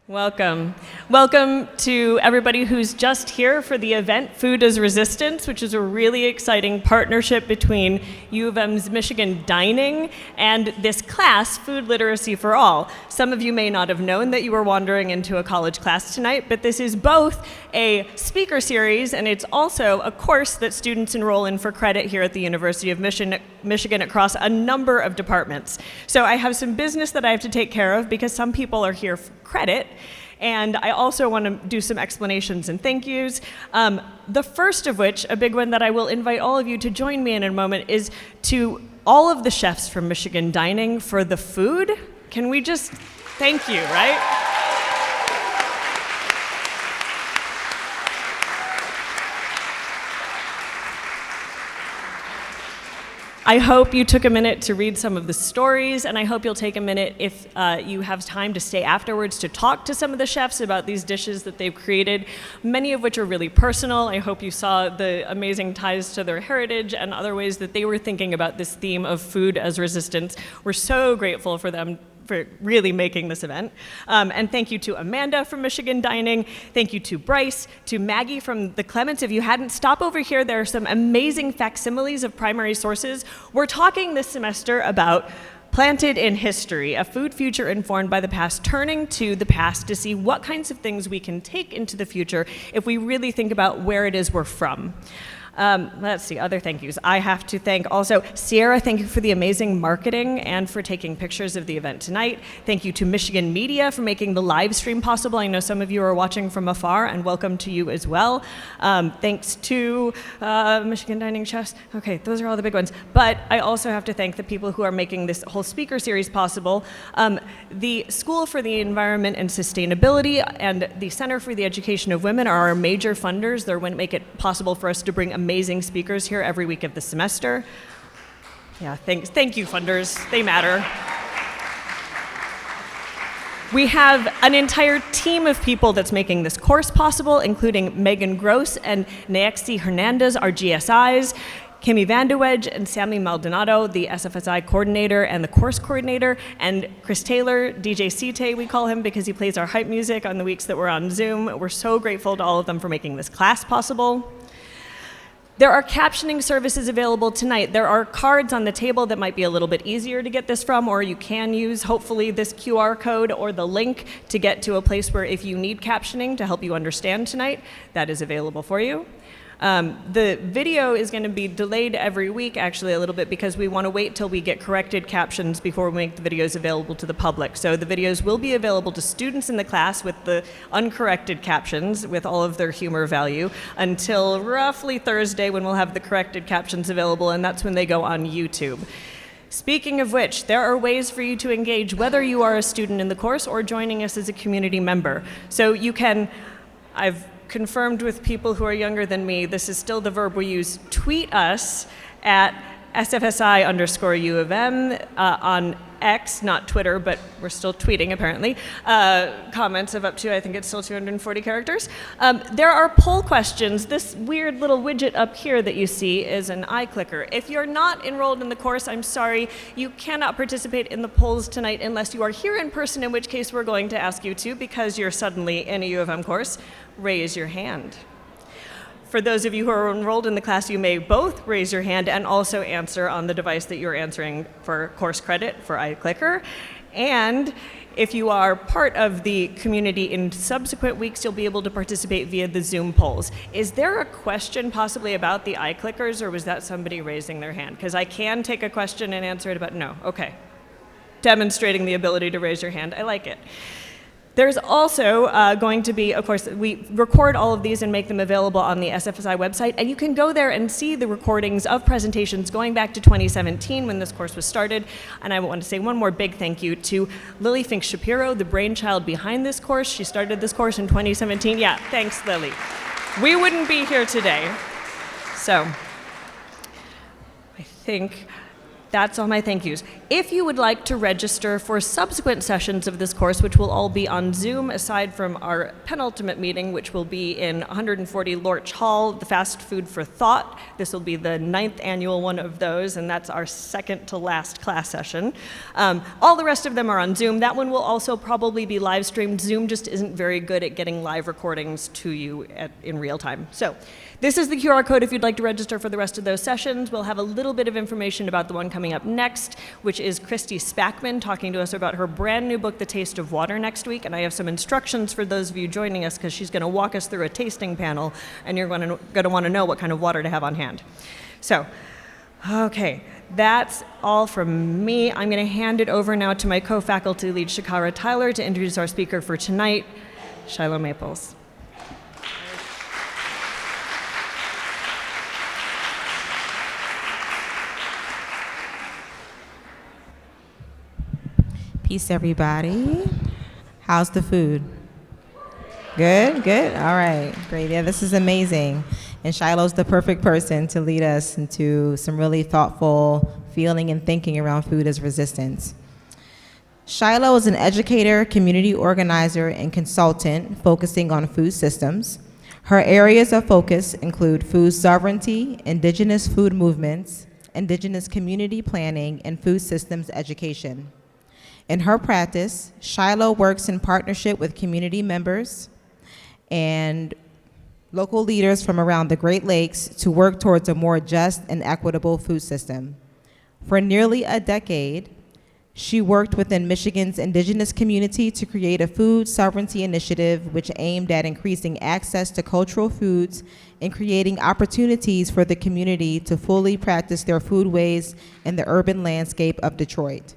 Welcome. Welcome to everybody who's just here for the event Food as Resistance, which is a really exciting partnership between U of M's Michigan Dining and this class, Food Literacy for All. Some of you may not have known that you were wandering into a college class tonight, but this is both a speaker series and it's also a course that students enroll in for credit here at the University of Michigan across a number of departments. So I have some business that I have to take care of because some people are here for credit. And I also want to do some explanations and thank yous. The first of which, a big one that I will invite all of you to join me in a moment, is to all of the chefs from Michigan Dining for the food. Can we just thank you, right? I hope you took a minute to read some of the stories, and I hope you'll take a minute if you have time to stay afterwards to talk to some of the chefs about these dishes that they've created, many of which are really personal. I hope you saw the amazing ties to their heritage and other ways that they were thinking about this theme of food as resistance. We're so grateful for them for really making this event. And thank you to Amanda from Michigan Dining. Thank you to Bryce, to Maggie from the Clements. If you hadn't, stop over here. There are some amazing facsimiles of primary sources. We're talking this semester about Planted in History, a food future informed by the past, turning to the past to see what kinds of things we can take into the future if we really think about where it is we're from. Let's see, other thank yous. I have to thank also Sierra, thank you for the amazing marketing and for taking pictures of the event tonight. Thank you to Michigan Media for making the live stream possible. I know some of you are watching from afar, and welcome to you as well. Thanks to Michigan Dining chefs. Okay, those are all the big ones. But I also have to thank the people who are making this whole speaker series possible. The School for the Environment and Sustainability and the Center for the Education of Women are our major funders. They're going to make it possible for us to bring amazing speakers here every week of the semester. Yeah, thank you, funders. They matter. We have an entire team of people that's making this course possible, including Megan Gross and Naexi Hernandez, our GSIs, Kimmy Vandewedge and Sammy Maldonado, the SFSI coordinator and the course coordinator, and Chris Taylor, DJ Cite, we call him because he plays our hype music on the weeks that we're on Zoom. We're so grateful to all of them for making this class possible. There are captioning services available tonight. There are cards on the table that might be a little bit easier to get this from, or you can use, hopefully, this QR code or the link to get to a place where if you need captioning to help you understand tonight, that is available for you. The video is going to be delayed every week, actually, a little bit, because we want to wait till we get corrected captions before we make the videos available to the public. So the videos will be available to students in the class with the uncorrected captions, with all of their humor value, until roughly Thursday when we'll have the corrected captions available, and that's when they go on YouTube. Speaking of which, there are ways for you to engage, whether you are a student in the course or joining us as a community member. So you can, I've confirmed with people who are younger than me, this is still the verb we use, tweet us at SFSI_U of M on X, not Twitter, but we're still tweeting apparently, comments of up to, I think it's still 240 characters. There are poll questions. This weird little widget up here that you see is an iClicker. If you're not enrolled in the course, I'm sorry, you cannot participate in the polls tonight unless you are here in person, in which case we're going to ask you to, because you're suddenly in a U of M course, raise your hand. For those of you who are enrolled in the class, you may both raise your hand and also answer on the device that you're answering for course credit for iClicker. And if you are part of the community in subsequent weeks, you'll be able to participate via the Zoom polls. Is there a question possibly about the iClickers, or was that somebody raising their hand? Because I can take a question and answer it, but no, okay. Demonstrating the ability to raise your hand, I like it. There's also going to be, of course, we record all of these and make them available on the SFSI website, and you can go there and see the recordings of presentations going back to 2017 when this course was started. And I want to say one more big thank you to Lily Fink Shapiro, the brainchild behind this course. She started this course in 2017. Yeah, thanks, Lily. We wouldn't be here today. So I think that's all my thank yous. if you would like to register for subsequent sessions of this course, which will all be on Zoom, aside from our penultimate meeting, which will be in 140 Lorch Hall, the Fast Food for Thought. This will be the 9th annual one of those, and that's our second to last class session. All the rest of them are on Zoom. That one will also probably be live streamed. Zoom just isn't very good at getting live recordings to you in real time. So this is the QR code if you'd like to register for the rest of those sessions. We'll have a little bit of information about the one coming up next, which is Christy Spackman talking to us about her brand new book, The Taste of Water, next week. And I have some instructions for those of you joining us, because she's going to walk us through a tasting panel, and you're going to want to know what kind of water to have on hand. So, okay, that's all from me. I'm going to hand it over now to my co-faculty lead, Shakara Tyler, to introduce our speaker for tonight, Shiloh Maples. Peace, everybody. How's the food? Good, good. All right, great. Yeah, this is amazing. And Shiloh's the perfect person to lead us into some really thoughtful feeling and thinking around food as resistance. Shiloh is an educator, community organizer, and consultant focusing on food systems. Her areas of focus include food sovereignty, indigenous food movements, indigenous community planning, and food systems education. In her practice, Shiloh works in partnership with community members and local leaders from around the Great Lakes to work towards a more just and equitable food system. For nearly a decade, she worked within Michigan's indigenous community to create a food sovereignty initiative which aimed at increasing access to cultural foods and creating opportunities for the community to fully practice their foodways in the urban landscape of Detroit.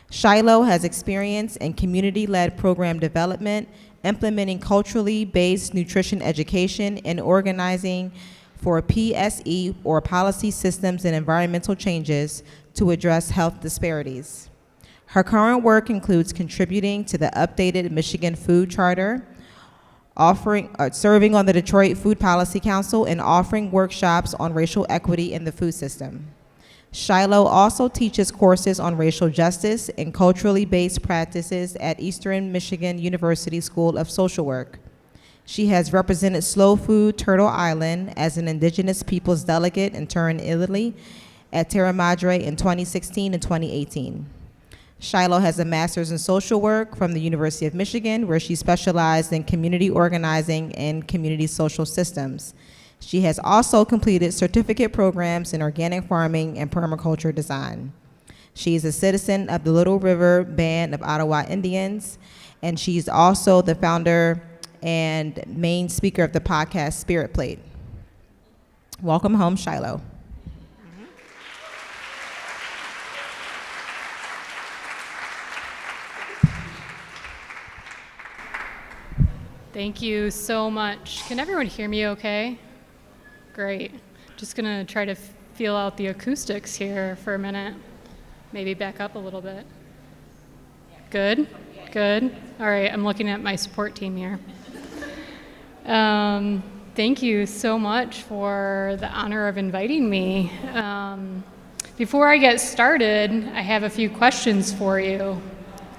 Shiloh has experience in community-led program development, implementing culturally based nutrition education, and organizing for PSE, or policy systems and environmental changes, to address health disparities. Her current work includes contributing to the updated Michigan Food Charter, serving on the Detroit Food Policy Council, and offering workshops on racial equity in the food system. Shiloh also teaches courses on racial justice and culturally based practices at Eastern Michigan University School of Social Work. She has represented Slow Food Turtle Island as an Indigenous Peoples Delegate in Turin, Italy at Terra Madre in 2016 and 2018. Shiloh has a master's in social work from the University of Michigan, where she specialized in community organizing and community social systems. She has also completed certificate programs in organic farming and permaculture design. She is a citizen of the Little River Band of Ottawa Indians, and she's also the founder and main speaker of the podcast Spirit Plate. Welcome home, Shiloh. Thank you so much. Can everyone hear me okay? Great. Just gonna try to feel out the acoustics here for a minute. Maybe back up a little bit. Good? Good. All right, I'm looking at my support team here. Thank you so much for the honor of inviting me. Before I get started, I have a few questions for you.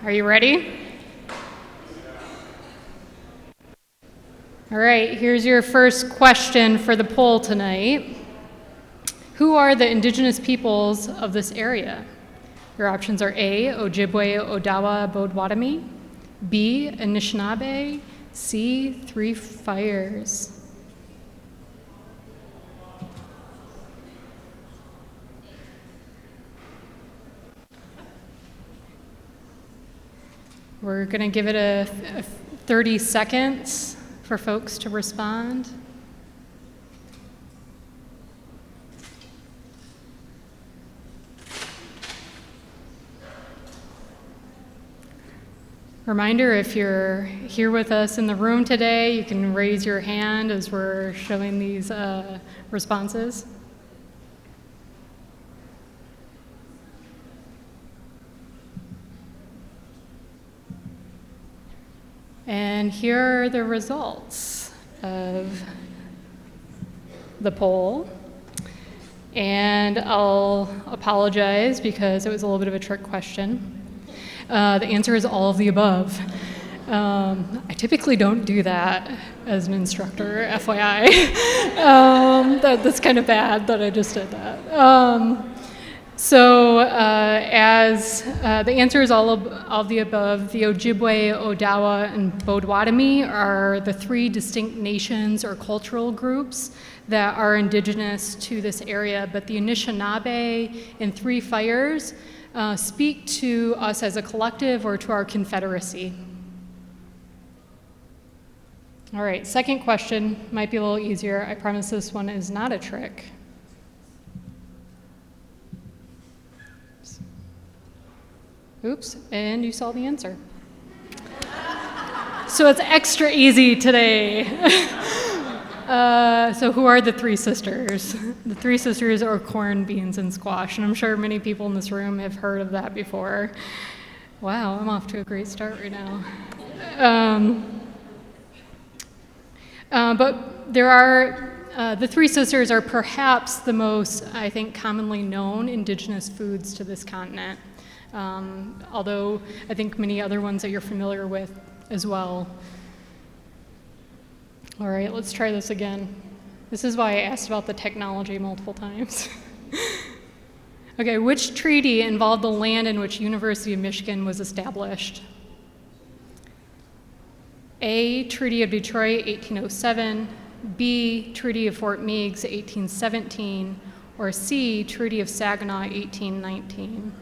Are you ready? All right, here's your first question for the poll tonight. Who are the indigenous peoples of this area? Your options are A, Ojibwe, Odawa, Bodwatami, B, Anishinaabe, C, Three Fires. We're gonna give it a 30 seconds for folks to respond. Reminder, if you're here with us in the room today, you can raise your hand as we're showing these responses. And here are the results of the poll. And I'll apologize because it was a little bit of a trick question. The answer is all of the above. I typically don't do that as an instructor, FYI. That's kind of bad that I just did that. As the answer is all of the above, the Ojibwe, Odawa, and Potawatomi are the three distinct nations or cultural groups that are indigenous to this area, but the Anishinaabe and Three Fires speak to us as a collective or to our confederacy. All right, second question might be a little easier. I promise this one is not a trick. Oops, and you saw the answer. So it's extra easy today. So who are the three sisters? The three sisters are corn, beans, and squash, and I'm sure many people in this room have heard of that before. Wow, I'm off to a great start right now. But there are, the three sisters are perhaps the most, I think, commonly known indigenous foods to this continent, although I think many other ones that you're familiar with as well. All right, let's try this again. This is why I asked about the technology multiple times. Okay, which treaty involved the land in which University of Michigan was established? A, Treaty of Detroit, 1807, B, Treaty of Fort Meigs, 1817, or C, Treaty of Saginaw, 1819.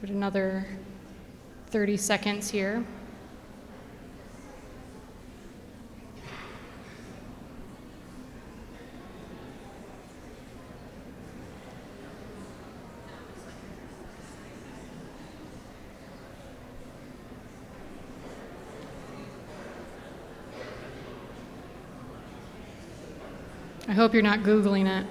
Give it another 30 seconds here. I hope you're not Googling it.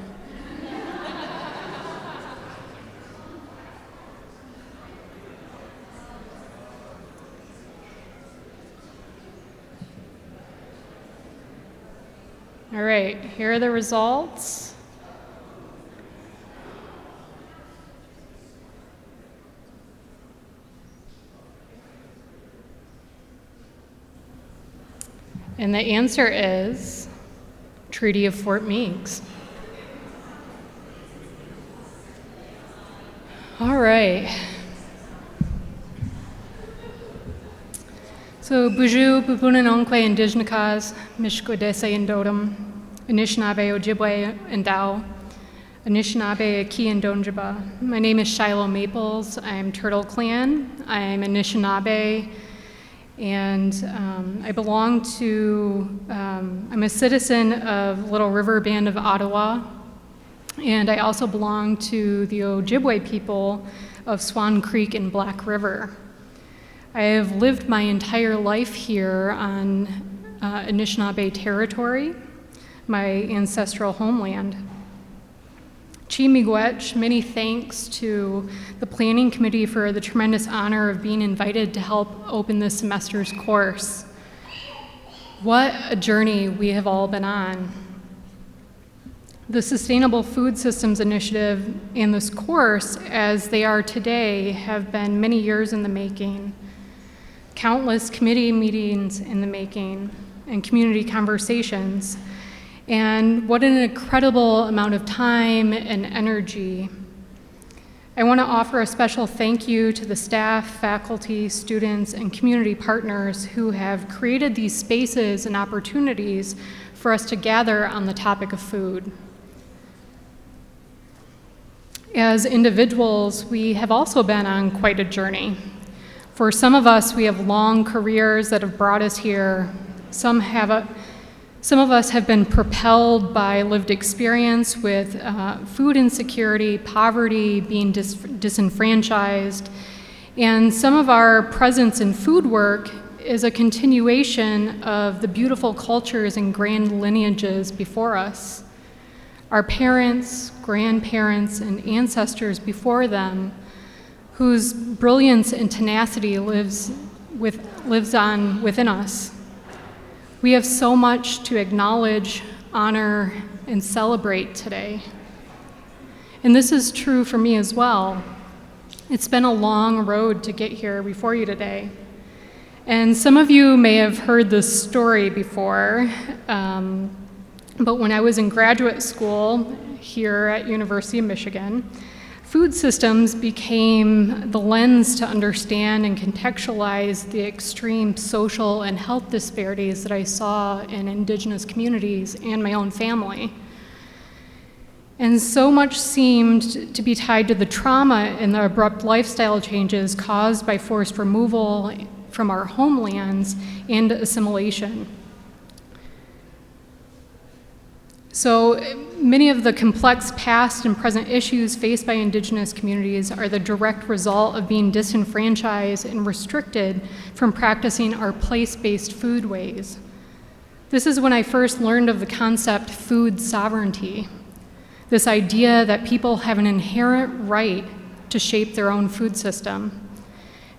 All right, here are the results. And the answer is Treaty of Fort Meigs. All right. So, Buju, Bubunanonkwe, Indigenous, Mishkodese, Indodum, Anishinaabe, Ojibwe, and Dao, Anishinaabe, Aki, and Donjiba. My name is Shiloh Maples. I'm Turtle Clan. I'm Anishinaabe, and I belong to, I'm a citizen of Little River Band of Ottawa, and I also belong to the Ojibwe people of Swan Creek and Black River. I have lived my entire life here on Anishinaabe territory, my ancestral homeland. Chi miigwech, many thanks to the planning committee for the tremendous honor of being invited to help open this semester's course. What a journey we have all been on. The Sustainable Food Systems Initiative and this course, as they are today, have been many years in the making. Countless committee meetings in the making and community conversations. And what an incredible amount of time and energy. I want to offer a special thank you to the staff, faculty, students, and community partners who have created these spaces and opportunities for us to gather on the topic of food. As individuals, we have also been on quite a journey. For some of us, we have long careers that have brought us here. Some of us have been propelled by lived experience with food insecurity, poverty, being disenfranchised, and some of our presence in food work is a continuation of the beautiful cultures and grand lineages before us. Our parents, grandparents, and ancestors before them, whose brilliance and tenacity lives on within us. We have so much to acknowledge, honor, and celebrate today. And this is true for me as well. It's been a long road to get here before you today. And some of you may have heard this story before, but when I was in graduate school here at University of Michigan, food systems became the lens to understand and contextualize the extreme social and health disparities that I saw in Indigenous communities and my own family. And so much seemed to be tied to the trauma and the abrupt lifestyle changes caused by forced removal from our homelands and assimilation. So many of the complex past and present issues faced by Indigenous communities are the direct result of being disenfranchised and restricted from practicing our place-based food ways. This is when I first learned of the concept food sovereignty, this idea that people have an inherent right to shape their own food system.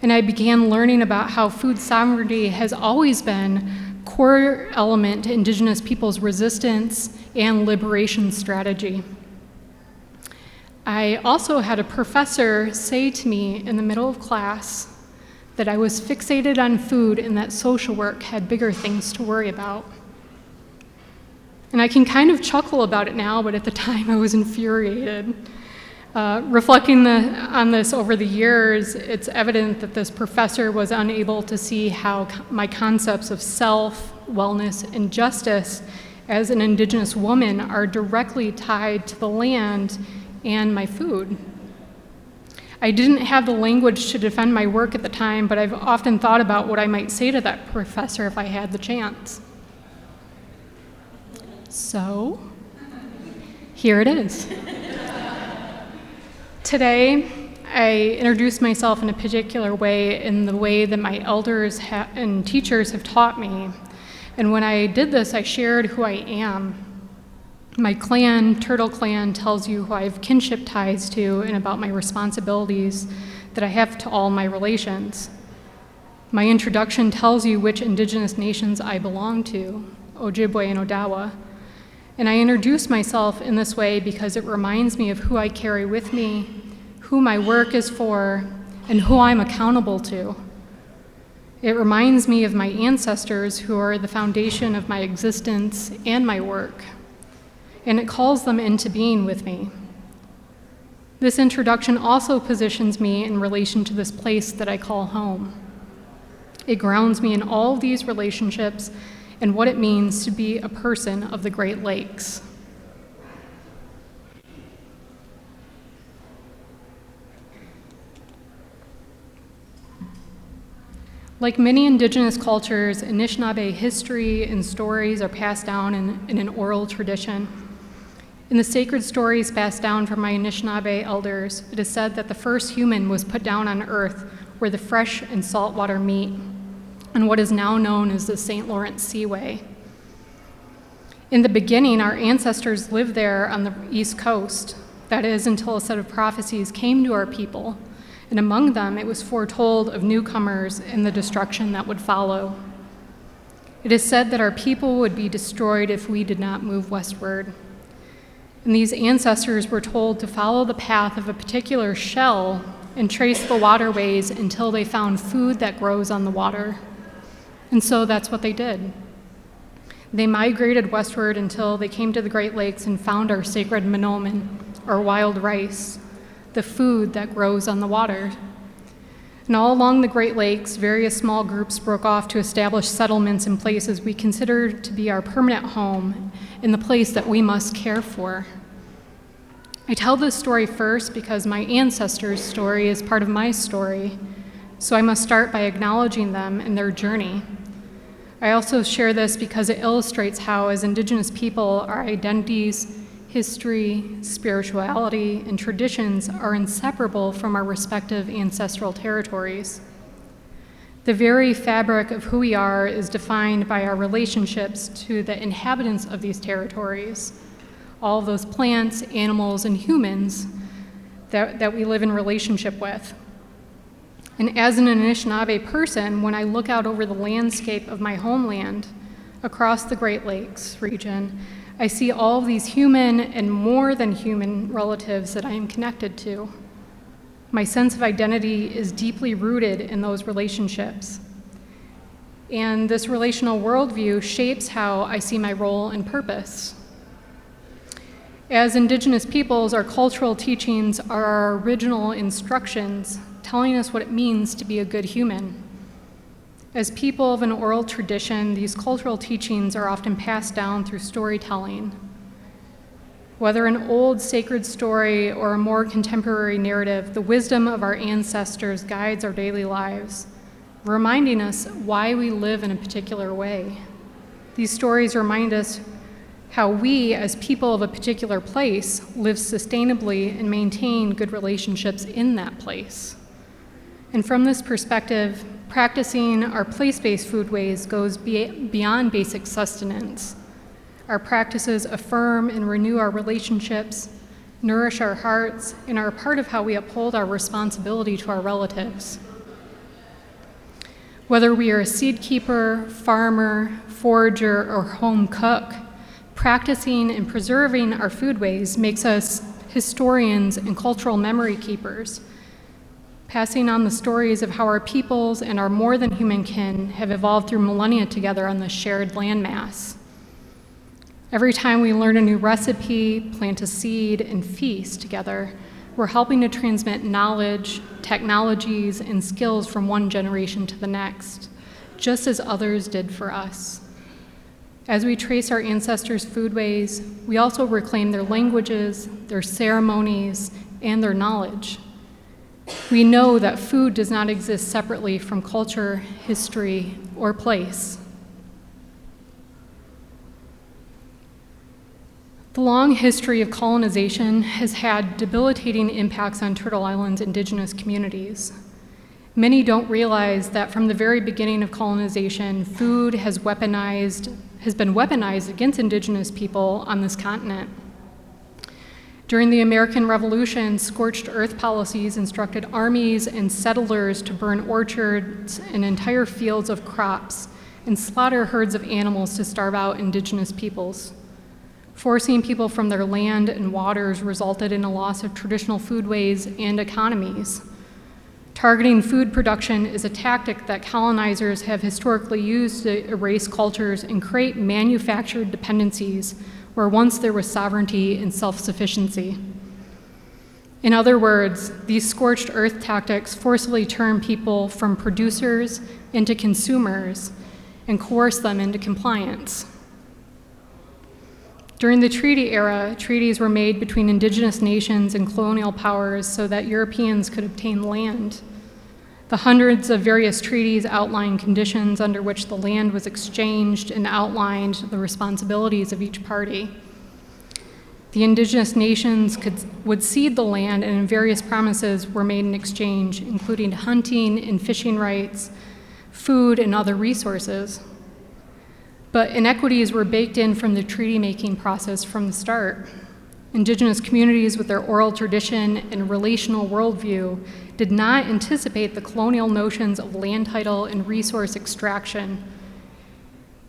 And I began learning about how food sovereignty has always been a core element to Indigenous peoples' resistance and liberation strategy. I also had a professor say to me in the middle of class that I was fixated on food and that social work had bigger things to worry about. And I can kind of chuckle about it now, but at the time I was infuriated. Reflecting on this over the years, it's evident that this professor was unable to see how my concepts of self, wellness, and justice as an Indigenous woman are directly tied to the land and my food. I didn't have the language to defend my work at the time, but I've often thought about what I might say to that professor if I had the chance. So, here it is. Today, I introduced myself in a particular way in the way that my elders and teachers have taught me. And when I did this, I shared who I am. My clan, Turtle Clan, tells you who I have kinship ties to and about my responsibilities that I have to all my relations. My introduction tells you which Indigenous nations I belong to, Ojibwe and Odawa. And I introduce myself in this way because it reminds me of who I carry with me, who my work is for, and who I'm accountable to. It reminds me of my ancestors who are the foundation of my existence and my work, and it calls them into being with me. This introduction also positions me in relation to this place that I call home. It grounds me in all of these relationships and what it means to be a person of the Great Lakes. Like many Indigenous cultures, Anishinaabe history and stories are passed down in an oral tradition. In the sacred stories passed down from my Anishinaabe elders, it is said that the first human was put down on earth where the fresh and salt water meet, on what is now known as the St. Lawrence Seaway. In the beginning, our ancestors lived there on the East Coast, that is, until a set of prophecies came to our people, and among them it was foretold of newcomers and the destruction that would follow. It is said that our people would be destroyed if we did not move westward. And these ancestors were told to follow the path of a particular shell and trace the waterways until they found food that grows on the water. And so that's what they did. They migrated westward until they came to the Great Lakes and found our sacred manoman, or wild rice, the food that grows on the water. And all along the Great Lakes, various small groups broke off to establish settlements in places we considered to be our permanent home and the place that we must care for. I tell this story first because my ancestors' story is part of my story, so I must start by acknowledging them and their journey. I also share this because it illustrates how, as Indigenous people, our identities, history, spirituality, and traditions are inseparable from our respective ancestral territories. The very fabric of who we are is defined by our relationships to the inhabitants of these territories, all of those plants, animals, and humans that we live in relationship with. And as an Anishinaabe person, when I look out over the landscape of my homeland, across the Great Lakes region, I see all of these human and more than human relatives that I am connected to. My sense of identity is deeply rooted in those relationships. And this relational worldview shapes how I see my role and purpose. As Indigenous peoples, our cultural teachings are our original instructions, telling us what it means to be a good human. As people of an oral tradition, these cultural teachings are often passed down through storytelling. Whether an old sacred story or a more contemporary narrative, the wisdom of our ancestors guides our daily lives, reminding us why we live in a particular way. These stories remind us how we, as people of a particular place, live sustainably and maintain good relationships in that place. And from this perspective, practicing our place-based foodways goes beyond basic sustenance. Our practices affirm and renew our relationships, nourish our hearts, and are a part of how we uphold our responsibility to our relatives. Whether we are a seed keeper, farmer, forager, or home cook, practicing and preserving our foodways makes us historians and cultural memory keepers, passing on the stories of how our peoples and our more than human kin have evolved through millennia together on this shared landmass. Every time we learn a new recipe, plant a seed, and feast together, we're helping to transmit knowledge, technologies, and skills from one generation to the next, just as others did for us. As we trace our ancestors' foodways, we also reclaim their languages, their ceremonies, and their knowledge. We know that food does not exist separately from culture, history, or place. The long history of colonization has had debilitating impacts on Turtle Island's indigenous communities. Many don't realize that from the very beginning of colonization, food has been weaponized against indigenous people on this continent. During the American Revolution, scorched earth policies instructed armies and settlers to burn orchards and entire fields of crops and slaughter herds of animals to starve out indigenous peoples. Forcing people from their land and waters resulted in a loss of traditional foodways and economies. Targeting food production is a tactic that colonizers have historically used to erase cultures and create manufactured dependencies where once there was sovereignty and self-sufficiency. In other words, these scorched earth tactics forcibly turn people from producers into consumers and coerce them into compliance. During the treaty era, treaties were made between indigenous nations and colonial powers so that Europeans could obtain land. The hundreds of various treaties outline conditions under which the land was exchanged and outlined the responsibilities of each party. The indigenous nations would cede the land, and various promises were made in exchange, including hunting and fishing rights, food, and other resources. But inequities were baked in from the treaty-making process from the start. Indigenous communities with their oral tradition and relational worldview did not anticipate the colonial notions of land title and resource extraction.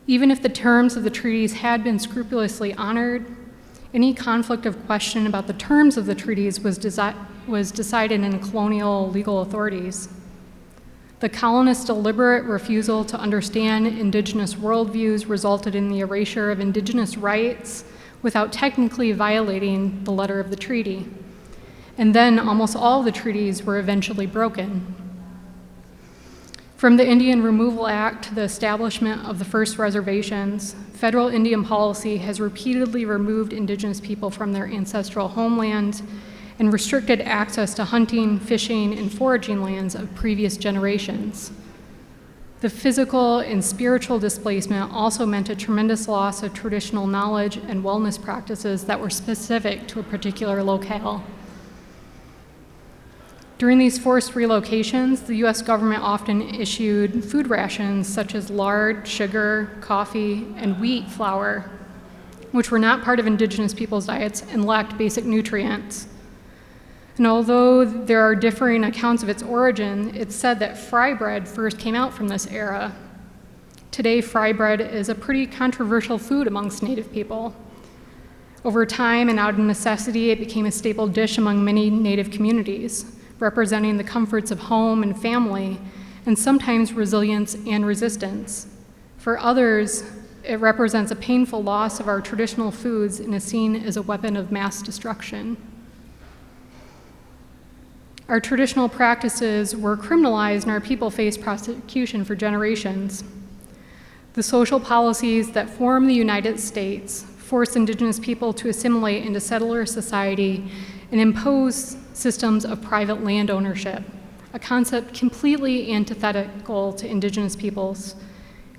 Even if the terms of the treaties had been scrupulously honored, any conflict of question about the terms of the treaties was decided in colonial legal authorities. The colonists' deliberate refusal to understand indigenous worldviews resulted in the erasure of indigenous rights without technically violating the letter of the treaty. And then almost all the treaties were eventually broken. From the Indian Removal Act to the establishment of the first reservations, federal Indian policy has repeatedly removed indigenous people from their ancestral homeland and restricted access to hunting, fishing, and foraging lands of previous generations. The physical and spiritual displacement also meant a tremendous loss of traditional knowledge and wellness practices that were specific to a particular locale. During these forced relocations, the US government often issued food rations such as lard, sugar, coffee, and wheat flour, which were not part of indigenous people's diets and lacked basic nutrients. And although there are differing accounts of its origin, it's said that fry bread first came out from this era. Today, fry bread is a pretty controversial food amongst Native people. Over time and out of necessity, it became a staple dish among many Native communities, representing the comforts of home and family, and sometimes resilience and resistance. For others, it represents a painful loss of our traditional foods and is seen as a weapon of mass destruction. Our traditional practices were criminalized and our people faced prosecution for generations. The social policies that form the United States forced Indigenous people to assimilate into settler society and impose systems of private land ownership, a concept completely antithetical to Indigenous peoples,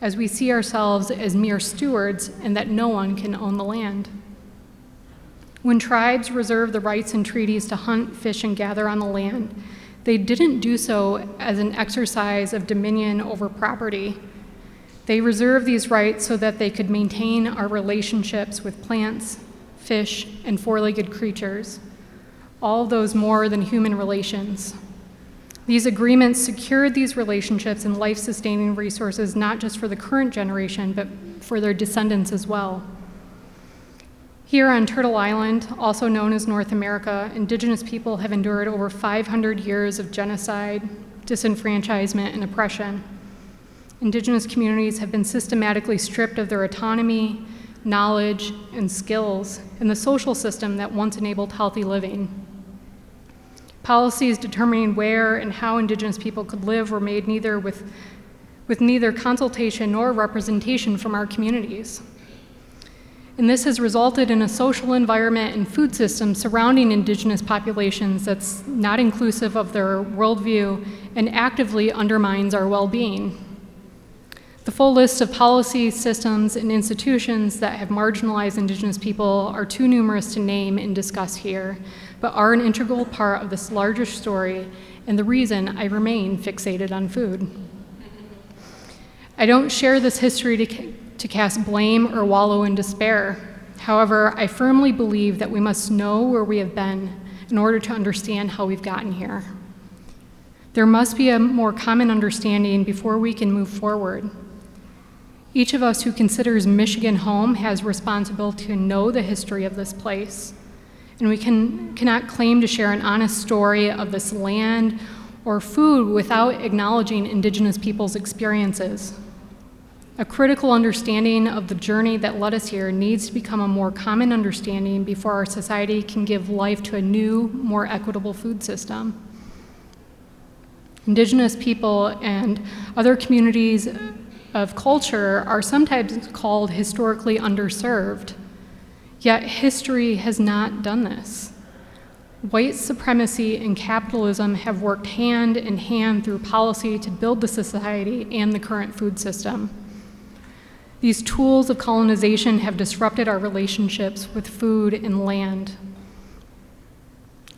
as we see ourselves as mere stewards and that no one can own the land. When tribes reserved the rights and treaties to hunt, fish, and gather on the land, they didn't do so as an exercise of dominion over property. They reserved these rights so that they could maintain our relationships with plants, fish, and four-legged creatures, all of those more than human relations. These agreements secured these relationships and life-sustaining resources not just for the current generation, but for their descendants as well. Here on Turtle Island, also known as North America, Indigenous people have endured over 500 years of genocide, disenfranchisement, and oppression. Indigenous communities have been systematically stripped of their autonomy, knowledge, and skills in the social system that once enabled healthy living. Policies determining where and how Indigenous people could live were made with neither consultation nor representation from our communities. And this has resulted in a social environment and food system surrounding Indigenous populations that's not inclusive of their worldview and actively undermines our well-being. The full list of policies, systems, and institutions that have marginalized Indigenous people are too numerous to name and discuss here, but are an integral part of this larger story and the reason I remain fixated on food. I don't share this history to cast blame or wallow in despair. However, I firmly believe that we must know where we have been in order to understand how we've gotten here. There must be a more common understanding before we can move forward. Each of us who considers Michigan home has responsibility to know the history of this place. And we cannot claim to share an honest story of this land or food without acknowledging Indigenous people's experiences. A critical understanding of the journey that led us here needs to become a more common understanding before our society can give life to a new, more equitable food system. Indigenous people and other communities of culture are sometimes called historically underserved, yet history has not done this. White supremacy and capitalism have worked hand in hand through policy to build the society and the current food system. These tools of colonization have disrupted our relationships with food and land.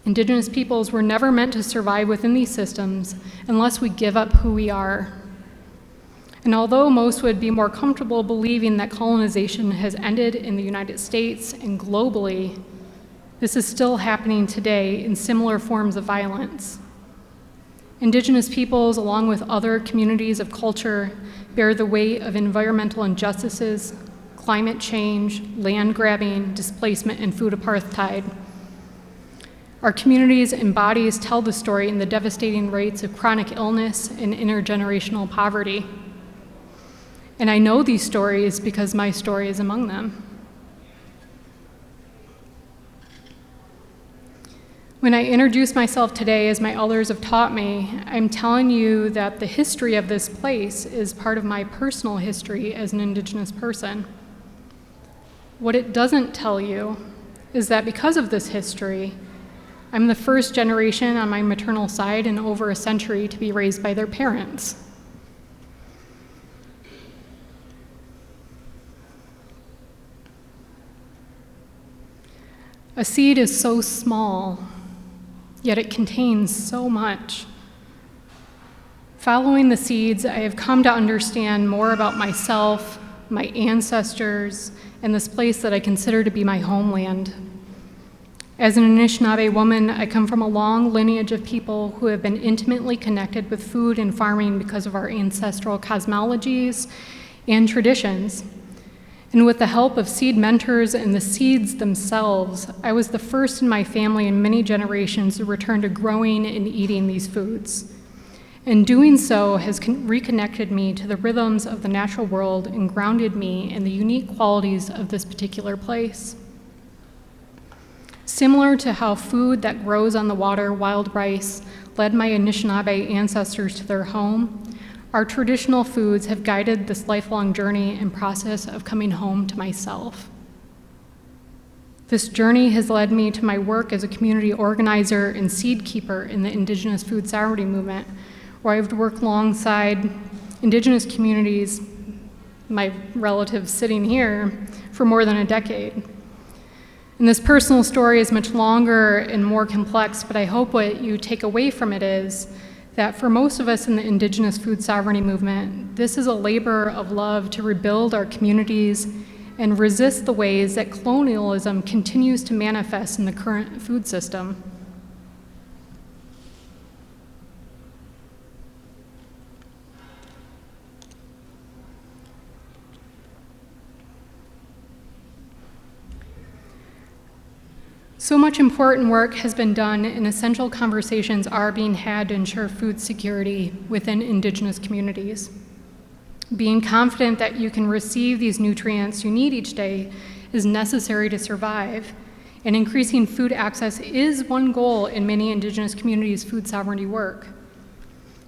Indigenous peoples were never meant to survive within these systems unless we give up who we are. And although most would be more comfortable believing that colonization has ended in the United States and globally, this is still happening today in similar forms of violence. Indigenous peoples, along with other communities of culture, bear the weight of environmental injustices, climate change, land grabbing, displacement, and food apartheid. Our communities and bodies tell the story in the devastating rates of chronic illness and intergenerational poverty. And I know these stories because my story is among them. When I introduce myself today, as my elders have taught me, I'm telling you that the history of this place is part of my personal history as an Indigenous person. What it doesn't tell you is that because of this history, I'm the first generation on my maternal side in over a century to be raised by their parents. A seed is so small, yet it contains so much. Following the seeds, I have come to understand more about myself, my ancestors, and this place that I consider to be my homeland. As an Anishinaabe woman, I come from a long lineage of people who have been intimately connected with food and farming because of our ancestral cosmologies and traditions. And with the help of seed mentors and the seeds themselves, I was the first in my family in many generations to return to growing and eating these foods. And doing so has reconnected me to the rhythms of the natural world and grounded me in the unique qualities of this particular place. Similar to how food that grows on the water, wild rice, led my Anishinaabe ancestors to their home, our traditional foods have guided this lifelong journey and process of coming home to myself. This journey has led me to my work as a community organizer and seed keeper in the Indigenous food sovereignty movement, where I've worked alongside Indigenous communities, my relatives sitting here, for more than a decade. And this personal story is much longer and more complex, but I hope what you take away from it is that for most of us in the Indigenous food sovereignty movement, this is a labor of love to rebuild our communities and resist the ways that colonialism continues to manifest in the current food system. So much important work has been done and essential conversations are being had to ensure food security within Indigenous communities. Being confident that you can receive these nutrients you need each day is necessary to survive, and increasing food access is one goal in many Indigenous communities' food sovereignty work.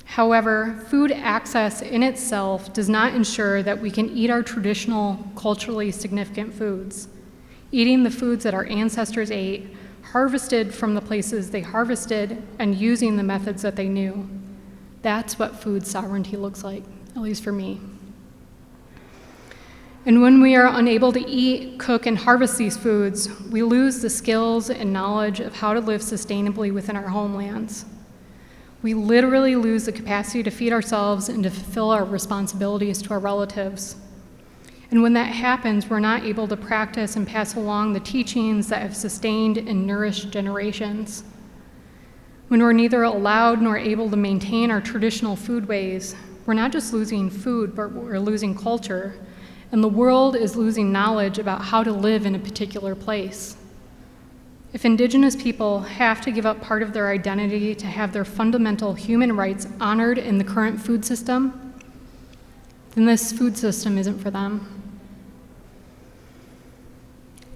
However, food access in itself does not ensure that we can eat our traditional, culturally significant foods. Eating the foods that our ancestors ate, harvested from the places they harvested, and using the methods that they knew. That's what food sovereignty looks like, at least for me. And when we are unable to eat, cook, and harvest these foods, we lose the skills and knowledge of how to live sustainably within our homelands. We literally lose the capacity to feed ourselves and to fulfill our responsibilities to our relatives. And when that happens, we're not able to practice and pass along the teachings that have sustained and nourished generations. When we're neither allowed nor able to maintain our traditional foodways, we're not just losing food, but we're losing culture, and the world is losing knowledge about how to live in a particular place. If Indigenous people have to give up part of their identity to have their fundamental human rights honored in the current food system, then this food system isn't for them.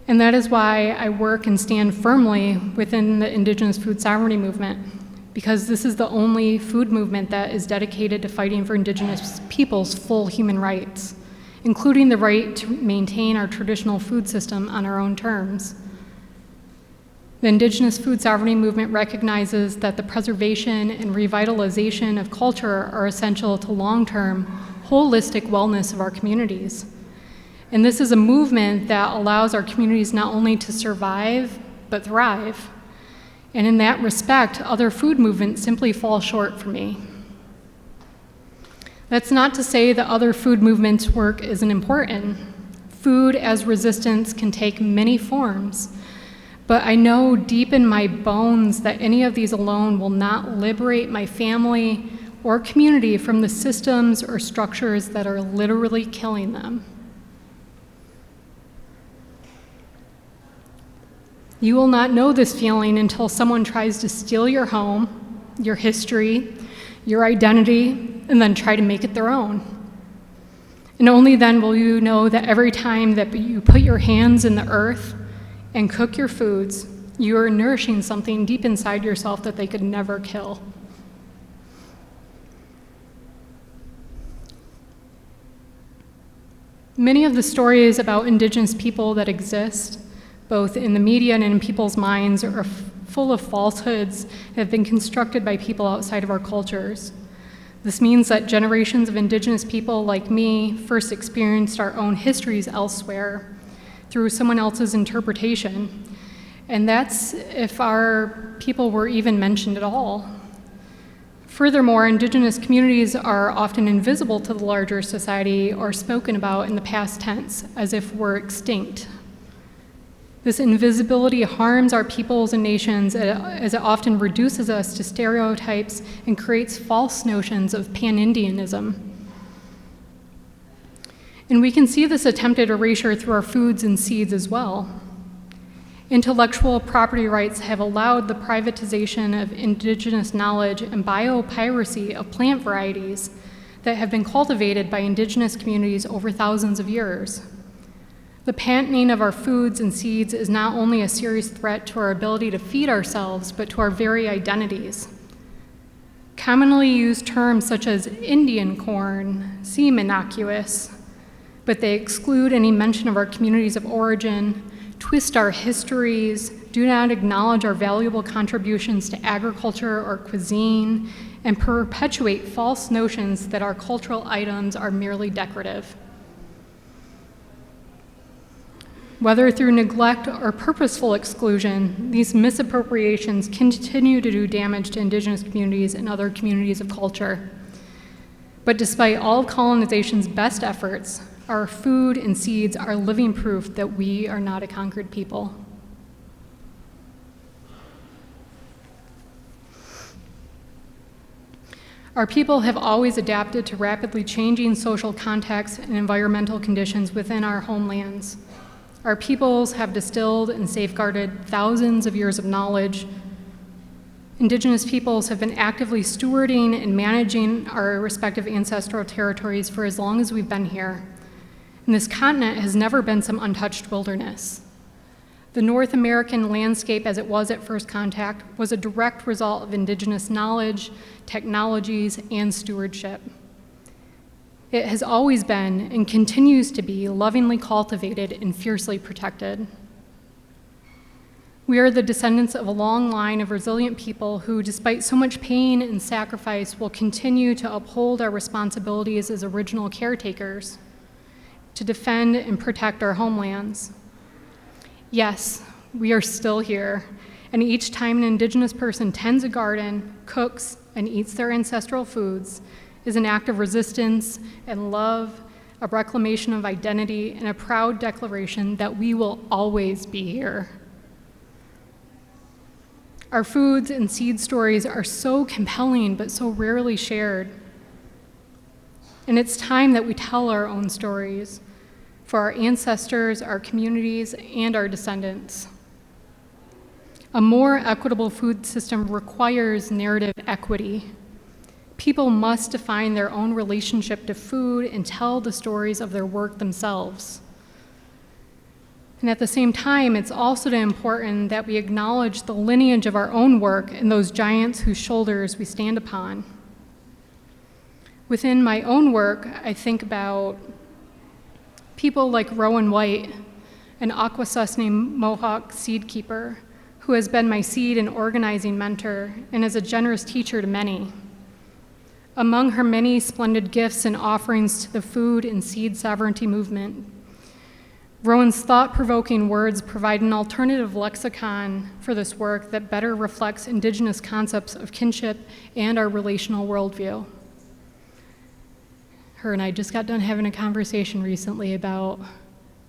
And that is why I work and stand firmly within the Indigenous food sovereignty movement, because this is the only food movement that is dedicated to fighting for Indigenous people's full human rights, including the right to maintain our traditional food system on our own terms. The Indigenous food sovereignty movement recognizes that the preservation and revitalization of culture are essential to long-term, holistic wellness of our communities. And this is a movement that allows our communities not only to survive, but thrive. And in that respect, other food movements simply fall short for me. That's not to say that other food movements' work isn't important. Food as resistance can take many forms, but I know deep in my bones that any of these alone will not liberate my family or community from the systems or structures that are literally killing them. You will not know this feeling until someone tries to steal your home, your history, your identity, and then try to make it their own. And only then will you know that every time that you put your hands in the earth and cook your foods, you are nourishing something deep inside yourself that they could never kill. Many of the stories about Indigenous people that exist, both in the media and in people's minds, are full of falsehoods that have been constructed by people outside of our cultures. This means that generations of Indigenous people like me first experienced our own histories elsewhere through someone else's interpretation. And that's if our people were even mentioned at all. Furthermore, Indigenous communities are often invisible to the larger society or spoken about in the past tense as if we're extinct. This invisibility harms our peoples and nations as it often reduces us to stereotypes and creates false notions of pan-Indianism. And we can see this attempted erasure through our foods and seeds as well. Intellectual property rights have allowed the privatization of indigenous knowledge and biopiracy of plant varieties that have been cultivated by indigenous communities over thousands of years. The patenting of our foods and seeds is not only a serious threat to our ability to feed ourselves, but to our very identities. Commonly used terms such as Indian corn seem innocuous, but they exclude any mention of our communities of origin, twist our histories, do not acknowledge our valuable contributions to agriculture or cuisine, and perpetuate false notions that our cultural items are merely decorative. Whether through neglect or purposeful exclusion, these misappropriations continue to do damage to indigenous communities and other communities of culture. But despite all of colonization's best efforts, our food and seeds are living proof that we are not a conquered people. Our people have always adapted to rapidly changing social contexts and environmental conditions within our homelands. Our peoples have distilled and safeguarded thousands of years of knowledge. Indigenous peoples have been actively stewarding and managing our respective ancestral territories for as long as we've been here. And this continent has never been some untouched wilderness. The North American landscape as it was at first contact was a direct result of indigenous knowledge, technologies, and stewardship. It has always been and continues to be lovingly cultivated and fiercely protected. We are the descendants of a long line of resilient people who, despite so much pain and sacrifice, will continue to uphold our responsibilities as original caretakers, to defend and protect our homelands. Yes, we are still here, and each time an Indigenous person tends a garden, cooks, and eats their ancestral foods, is an act of resistance and love, a reclamation of identity, and a proud declaration that we will always be here. Our foods and seed stories are so compelling but so rarely shared. And it's time that we tell our own stories for our ancestors, our communities, and our descendants. A more equitable food system requires narrative equity. People must define their own relationship to food and tell the stories of their work themselves. And at the same time, it's also important that we acknowledge the lineage of our own work and those giants whose shoulders we stand upon. Within my own work, I think about people like Rowan White, an Akwesasne Mohawk seed keeper, who has been my seed and organizing mentor and is a generous teacher to many. Among her many splendid gifts and offerings to the food and seed sovereignty movement, Rowan's thought-provoking words provide an alternative lexicon for this work that better reflects Indigenous concepts of kinship and our relational worldview. Her and I just got done having a conversation recently about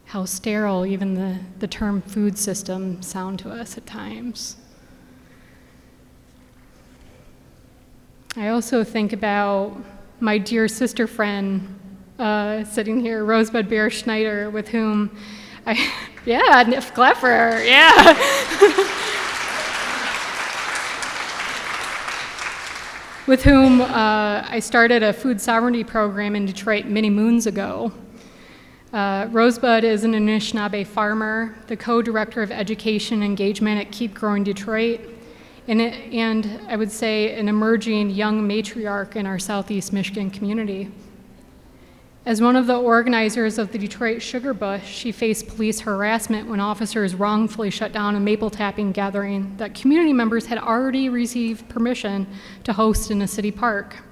how sterile even the term food system sound to us at times. I also think about my dear sister friend sitting here, Rosebud Bear Schneider, with whom clap for her, yeah. With whom I started a food sovereignty program in Detroit many moons ago. Rosebud is an Anishinaabe farmer, the co-director of education engagement at Keep Growing Detroit, and I would say an emerging young matriarch in our Southeast Michigan community. As one of the organizers of the Detroit Sugar Bush, she faced police harassment when officers wrongfully shut down a maple tapping gathering that community members had already received permission to host in a city park.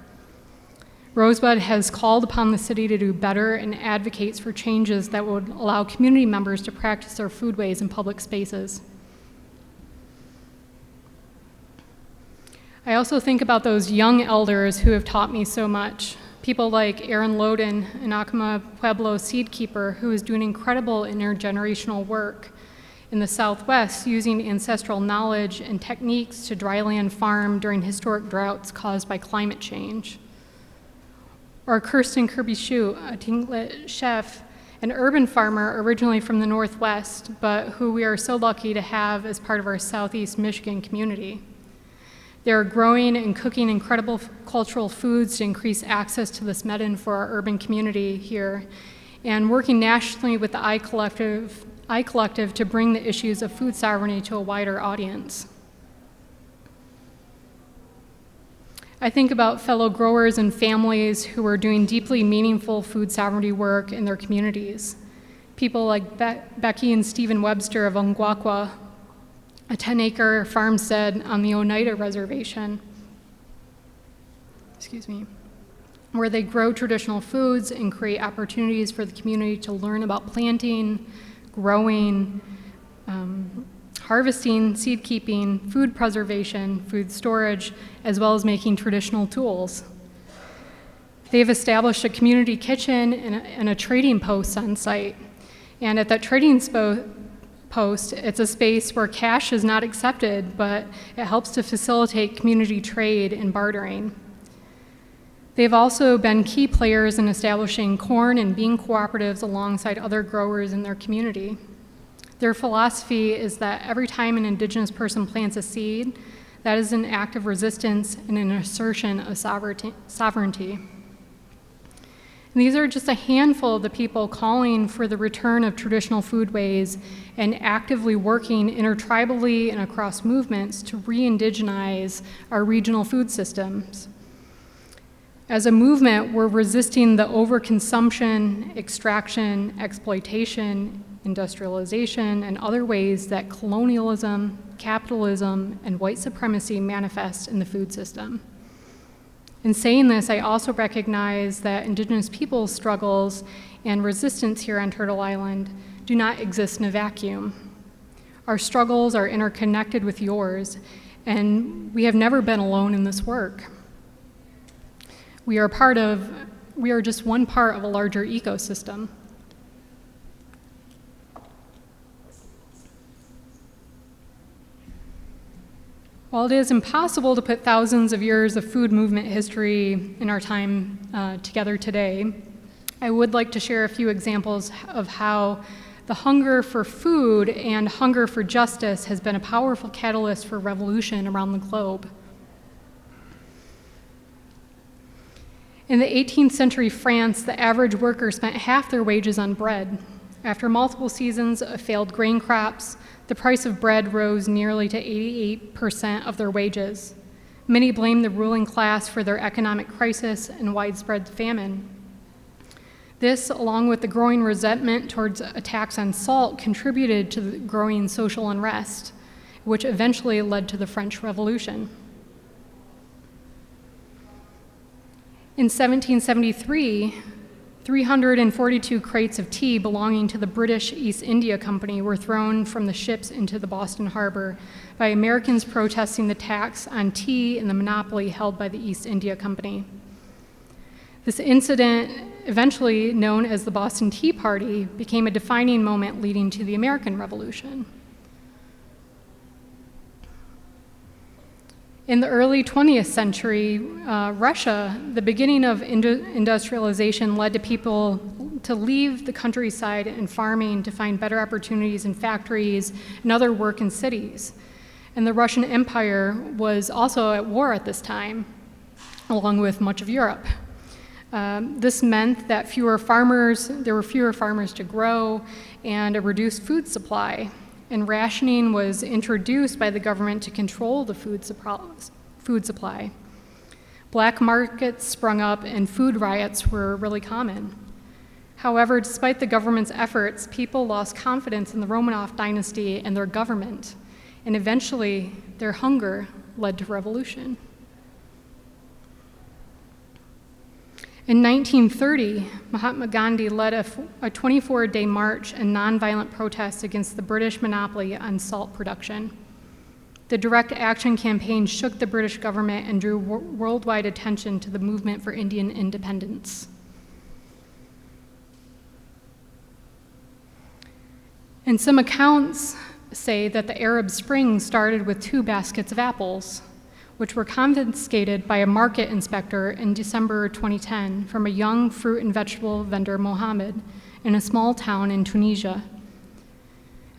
Rosebud has called upon the city to do better and advocates for changes that would allow community members to practice their foodways in public spaces. I also think about those young elders who have taught me so much. People like Aaron Loden, an Acoma Pueblo seed keeper who is doing incredible intergenerational work in the Southwest using ancestral knowledge and techniques to dryland farm during historic droughts caused by climate change. Or Kirsten Kirby-Shute, a Tlingit chef, an urban farmer originally from the Northwest, but who we are so lucky to have as part of our Southeast Michigan community. They're growing and cooking incredible cultural foods to increase access to this medicine for our urban community here, and working nationally with the I-Collective to bring the issues of food sovereignty to a wider audience. I think about fellow growers and families who are doing deeply meaningful food sovereignty work in their communities. People like Becky and Stephen Webster of Ungwakwa, a 10-acre farmstead on the Oneida Reservation, where they grow traditional foods and create opportunities for the community to learn about planting, growing, harvesting, seed keeping, food preservation, food storage, as well as making traditional tools. They've established a community kitchen and a trading post on site. And at that trading post, it's a space where cash is not accepted, but it helps to facilitate community trade and bartering. They've also been key players in establishing corn and bean cooperatives alongside other growers in their community. Their philosophy is that every time an Indigenous person plants a seed, that is an act of resistance and an assertion of sovereignty. And these are just a handful of the people calling for the return of traditional foodways and actively working intertribally and across movements to re-indigenize our regional food systems. As a movement, we're resisting the overconsumption, extraction, exploitation, industrialization, and other ways that colonialism, capitalism, and white supremacy manifest in the food system. In saying this, I also recognize that Indigenous peoples' struggles and resistance here on Turtle Island do not exist in a vacuum. Our struggles are interconnected with yours, and we have never been alone in this work. We are just one part of a larger ecosystem. While it is impossible to put thousands of years of food movement history in our time together today, I would like to share a few examples of how the hunger for food and hunger for justice has been a powerful catalyst for revolution around the globe. In the 18th century France, the average worker spent half their wages on bread. After multiple seasons of failed grain crops, the price of bread rose nearly to 88% of their wages. Many blamed the ruling class for their economic crisis and widespread famine. This, along with the growing resentment towards attacks on salt, contributed to the growing social unrest, which eventually led to the French Revolution. In 1773, 342 crates of tea belonging to the British East India Company were thrown from the ships into the Boston Harbor by Americans protesting the tax on tea and the monopoly held by the East India Company. This incident, eventually known as the Boston Tea Party, became a defining moment leading to the American Revolution. In the early 20th century, Russia, the beginning of industrialization led to people to leave the countryside and farming to find better opportunities in factories and other work in cities. And the Russian Empire was also at war at this time, along with much of Europe. This meant that there were fewer farmers to grow and a reduced food supply. And rationing was introduced by the government to control the food supply. Black markets sprung up and food riots were really common. However, despite the government's efforts, people lost confidence in the Romanov dynasty and their government, and eventually their hunger led to revolution. In 1930, Mahatma Gandhi led a 24-day march and nonviolent protest against the British monopoly on salt production. The direct action campaign shook the British government and drew worldwide attention to the movement for Indian independence. And some accounts say that the Arab Spring started with 2 baskets of apples. which were confiscated by a market inspector in December 2010 from a young fruit and vegetable vendor, Mohammed, in a small town in Tunisia.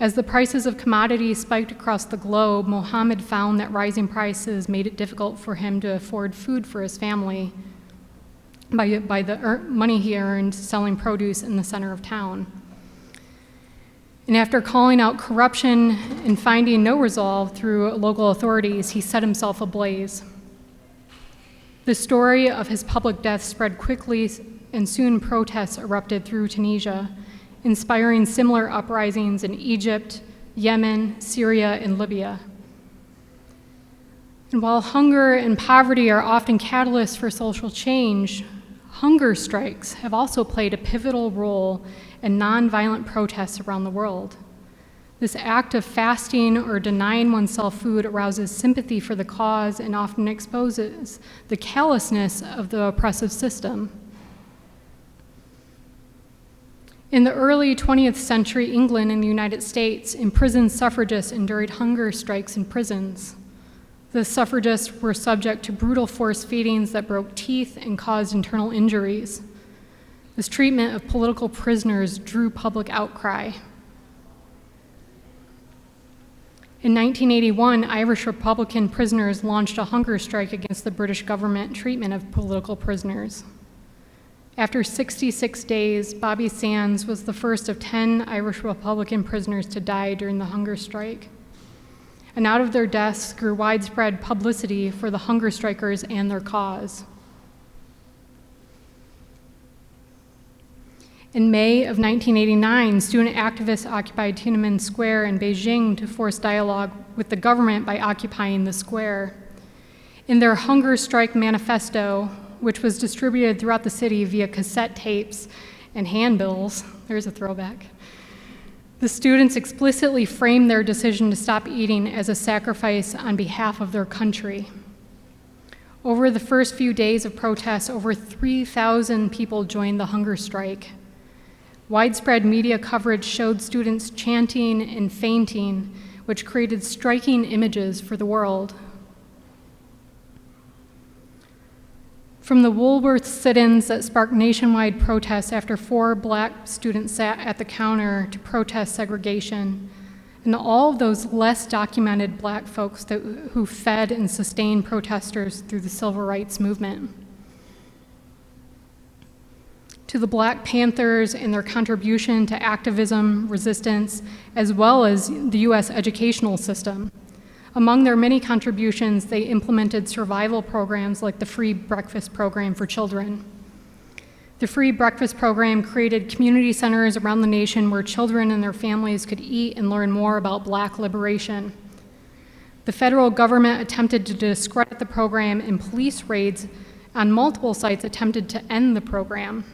As the prices of commodities spiked across the globe, Mohammed found that rising prices made it difficult for him to afford food for his family by the money he earned selling produce in the center of town. And after calling out corruption and finding no resolve through local authorities, he set himself ablaze. The story of his public death spread quickly, and soon protests erupted through Tunisia, inspiring similar uprisings in Egypt, Yemen, Syria, and Libya. And while hunger and poverty are often catalysts for social change, hunger strikes have also played a pivotal role in nonviolent protests around the world. This act of fasting or denying oneself food arouses sympathy for the cause and often exposes the callousness of the oppressive system. In the early 20th century, England and the United States, imprisoned suffragists endured hunger strikes in prisons. The suffragists were subject to brutal forced feedings that broke teeth and caused internal injuries. This treatment of political prisoners drew public outcry. In 1981, Irish Republican prisoners launched a hunger strike against the British government treatment of political prisoners. After 66 days, Bobby Sands was the first of 10 Irish Republican prisoners to die during the hunger strike. And out of their deaths grew widespread publicity for the hunger strikers and their cause. In May of 1989, student activists occupied Tiananmen Square in Beijing to force dialogue with the government by occupying the square. In their hunger strike manifesto, which was distributed throughout the city via cassette tapes and handbills, there's a throwback, the students explicitly framed their decision to stop eating as a sacrifice on behalf of their country. Over the first few days of protests, over 3,000 people joined the hunger strike. Widespread media coverage showed students chanting and fainting, which created striking images for the world. From the Woolworth sit-ins that sparked nationwide protests after 4 Black students sat at the counter to protest segregation, and all of those less documented Black folks who fed and sustained protesters through the civil rights movement. To the Black Panthers and their contribution to activism, resistance, as well as the US educational system. Among their many contributions, they implemented survival programs like the Free Breakfast Program for children. The Free Breakfast Program created community centers around the nation where children and their families could eat and learn more about Black liberation. The federal government attempted to discredit the program, and police raids on multiple sites attempted to end the program.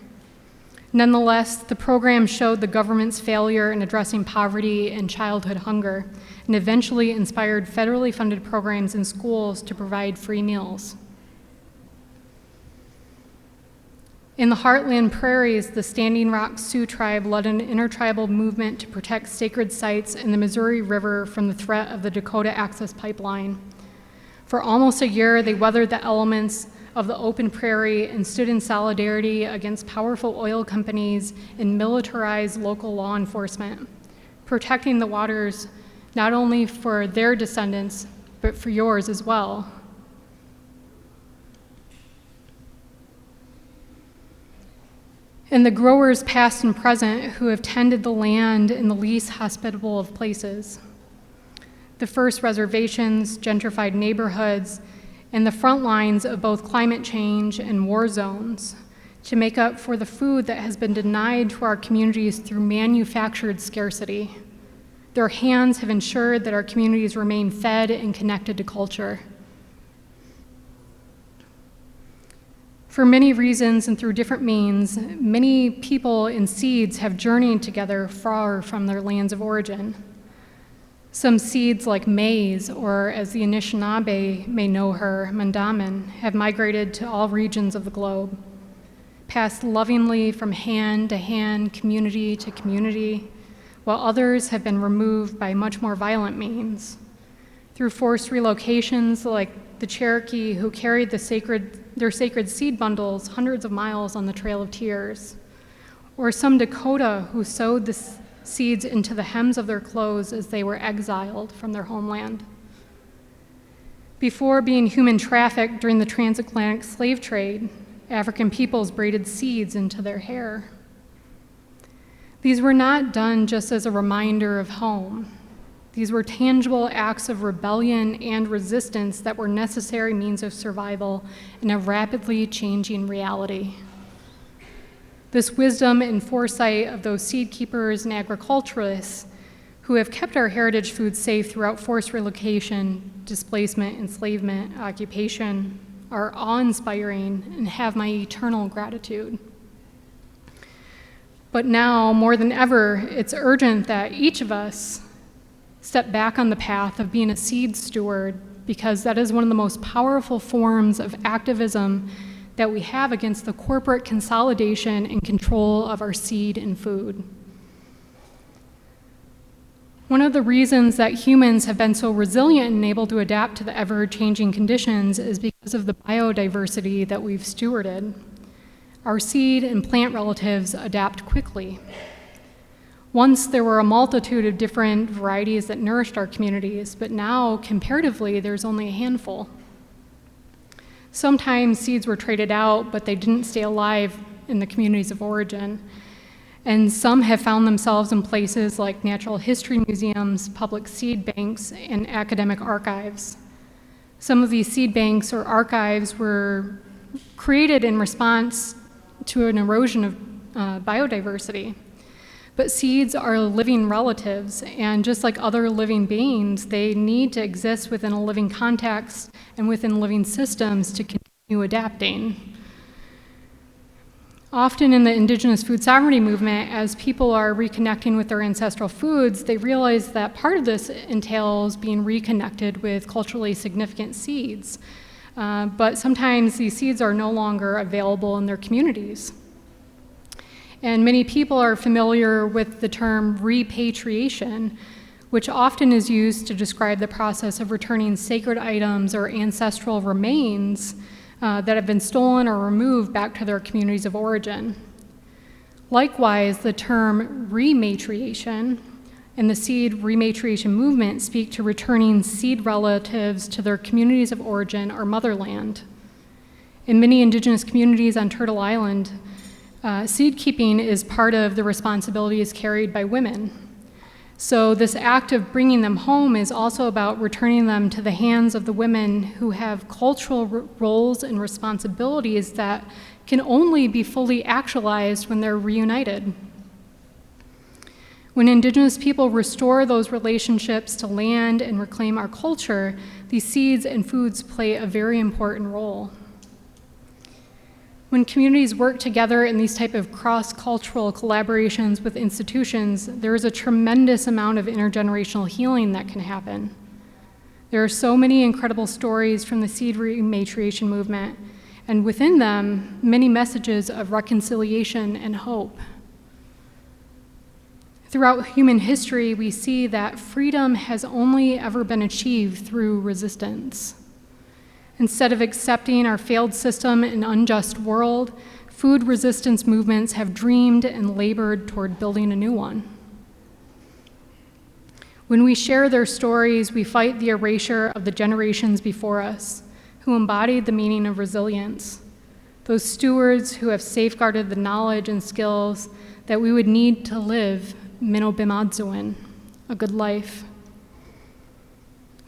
Nonetheless, the program showed the government's failure in addressing poverty and childhood hunger, and eventually inspired federally funded programs in schools to provide free meals. In the Heartland Prairies, the Standing Rock Sioux tribe led an intertribal movement to protect sacred sites in the Missouri River from the threat of the Dakota Access Pipeline. For almost a year, they weathered the elements of the open prairie and stood in solidarity against powerful oil companies and militarized local law enforcement, protecting the waters not only for their descendants, but for yours as well. And the growers past and present who have tended the land in the least hospitable of places. The first reservations, gentrified neighborhoods, and the front lines of both climate change and war zones to make up for the food that has been denied to our communities through manufactured scarcity. Their hands have ensured that our communities remain fed and connected to culture. For many reasons and through different means, many people and seeds have journeyed together far from their lands of origin. Some seeds like maize, or as the Anishinaabe may know her, mandamin, have migrated to all regions of the globe, passed lovingly from hand to hand, community to community, while others have been removed by much more violent means. Through forced relocations like the Cherokee who carried their sacred seed bundles hundreds of miles on the Trail of Tears, or some Dakota who sowed the seeds into the hems of their clothes as they were exiled from their homeland. Before being human trafficked during the transatlantic slave trade, African peoples braided seeds into their hair. These were not done just as a reminder of home. These were tangible acts of rebellion and resistance that were necessary means of survival in a rapidly changing reality. This wisdom and foresight of those seed keepers and agriculturalists who have kept our heritage foods safe throughout forced relocation, displacement, enslavement, occupation, are awe-inspiring and have my eternal gratitude. But now, more than ever, it's urgent that each of us step back on the path of being a seed steward, because that is one of the most powerful forms of activism that we have against the corporate consolidation and control of our seed and food. One of the reasons that humans have been so resilient and able to adapt to the ever-changing conditions is because of the biodiversity that we've stewarded. Our seed and plant relatives adapt quickly. Once there were a multitude of different varieties that nourished our communities, but now, comparatively, there's only a handful. Sometimes seeds were traded out, but they didn't stay alive in the communities of origin. And some have found themselves in places like natural history museums, public seed banks, and academic archives. Some of these seed banks or archives were created in response to an erosion of biodiversity. But seeds are living relatives, and just like other living beings, they need to exist within a living context and within living systems to continue adapting. Often in the indigenous food sovereignty movement, as people are reconnecting with their ancestral foods, they realize that part of this entails being reconnected with culturally significant seeds. But sometimes these seeds are no longer available in their communities. And many people are familiar with the term repatriation, which often is used to describe the process of returning sacred items or ancestral remains that have been stolen or removed back to their communities of origin. Likewise, the term rematriation and the seed rematriation movement speak to returning seed relatives to their communities of origin or motherland. In many indigenous communities on Turtle Island, seed keeping is part of the responsibilities carried by women. So this act of bringing them home is also about returning them to the hands of the women who have cultural roles and responsibilities that can only be fully actualized when they're reunited. When Indigenous people restore those relationships to land and reclaim our culture, these seeds and foods play a very important role. When communities work together in these type of cross-cultural collaborations with institutions, there is a tremendous amount of intergenerational healing that can happen. There are so many incredible stories from the seed rematriation movement, and within them, many messages of reconciliation and hope. Throughout human history, we see that freedom has only ever been achieved through resistance. Instead of accepting our failed system and unjust world, food resistance movements have dreamed and labored toward building a new one. When we share their stories, we fight the erasure of the generations before us, who embodied the meaning of resilience, those stewards who have safeguarded the knowledge and skills that we would need to live Minobimadzewin, a good life.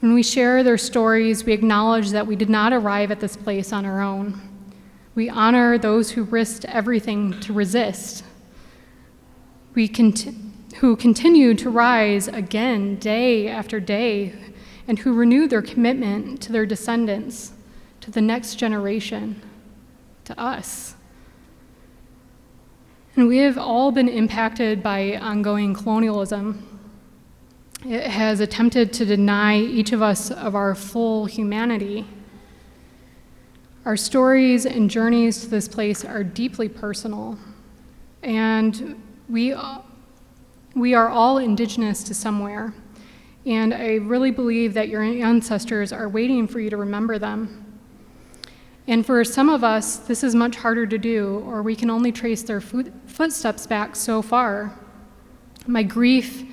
When we share their stories, we acknowledge that we did not arrive at this place on our own. We honor those who risked everything to resist, who continue to rise again day after day, and who renew their commitment to their descendants, to the next generation, to us. And we have all been impacted by ongoing colonialism. It has attempted to deny each of us of our full humanity. Our stories and journeys to this place are deeply personal, and we are all indigenous to somewhere, and I really believe that your ancestors are waiting for you to remember them. And for some of us, this is much harder to do, or we can only trace their footsteps back so far. My grief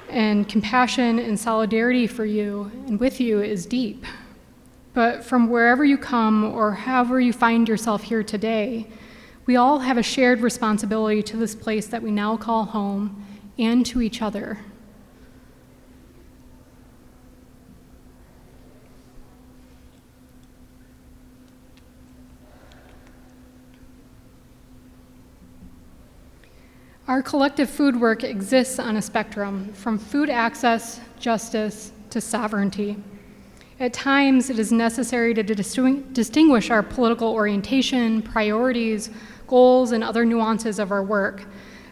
and compassion and solidarity for you and with you is deep. But from wherever you come or however you find yourself here today, we all have a shared responsibility to this place that we now call home and to each other. Our collective food work exists on a spectrum, from food access, justice, to sovereignty. At times, it is necessary to distinguish our political orientation, priorities, goals, and other nuances of our work,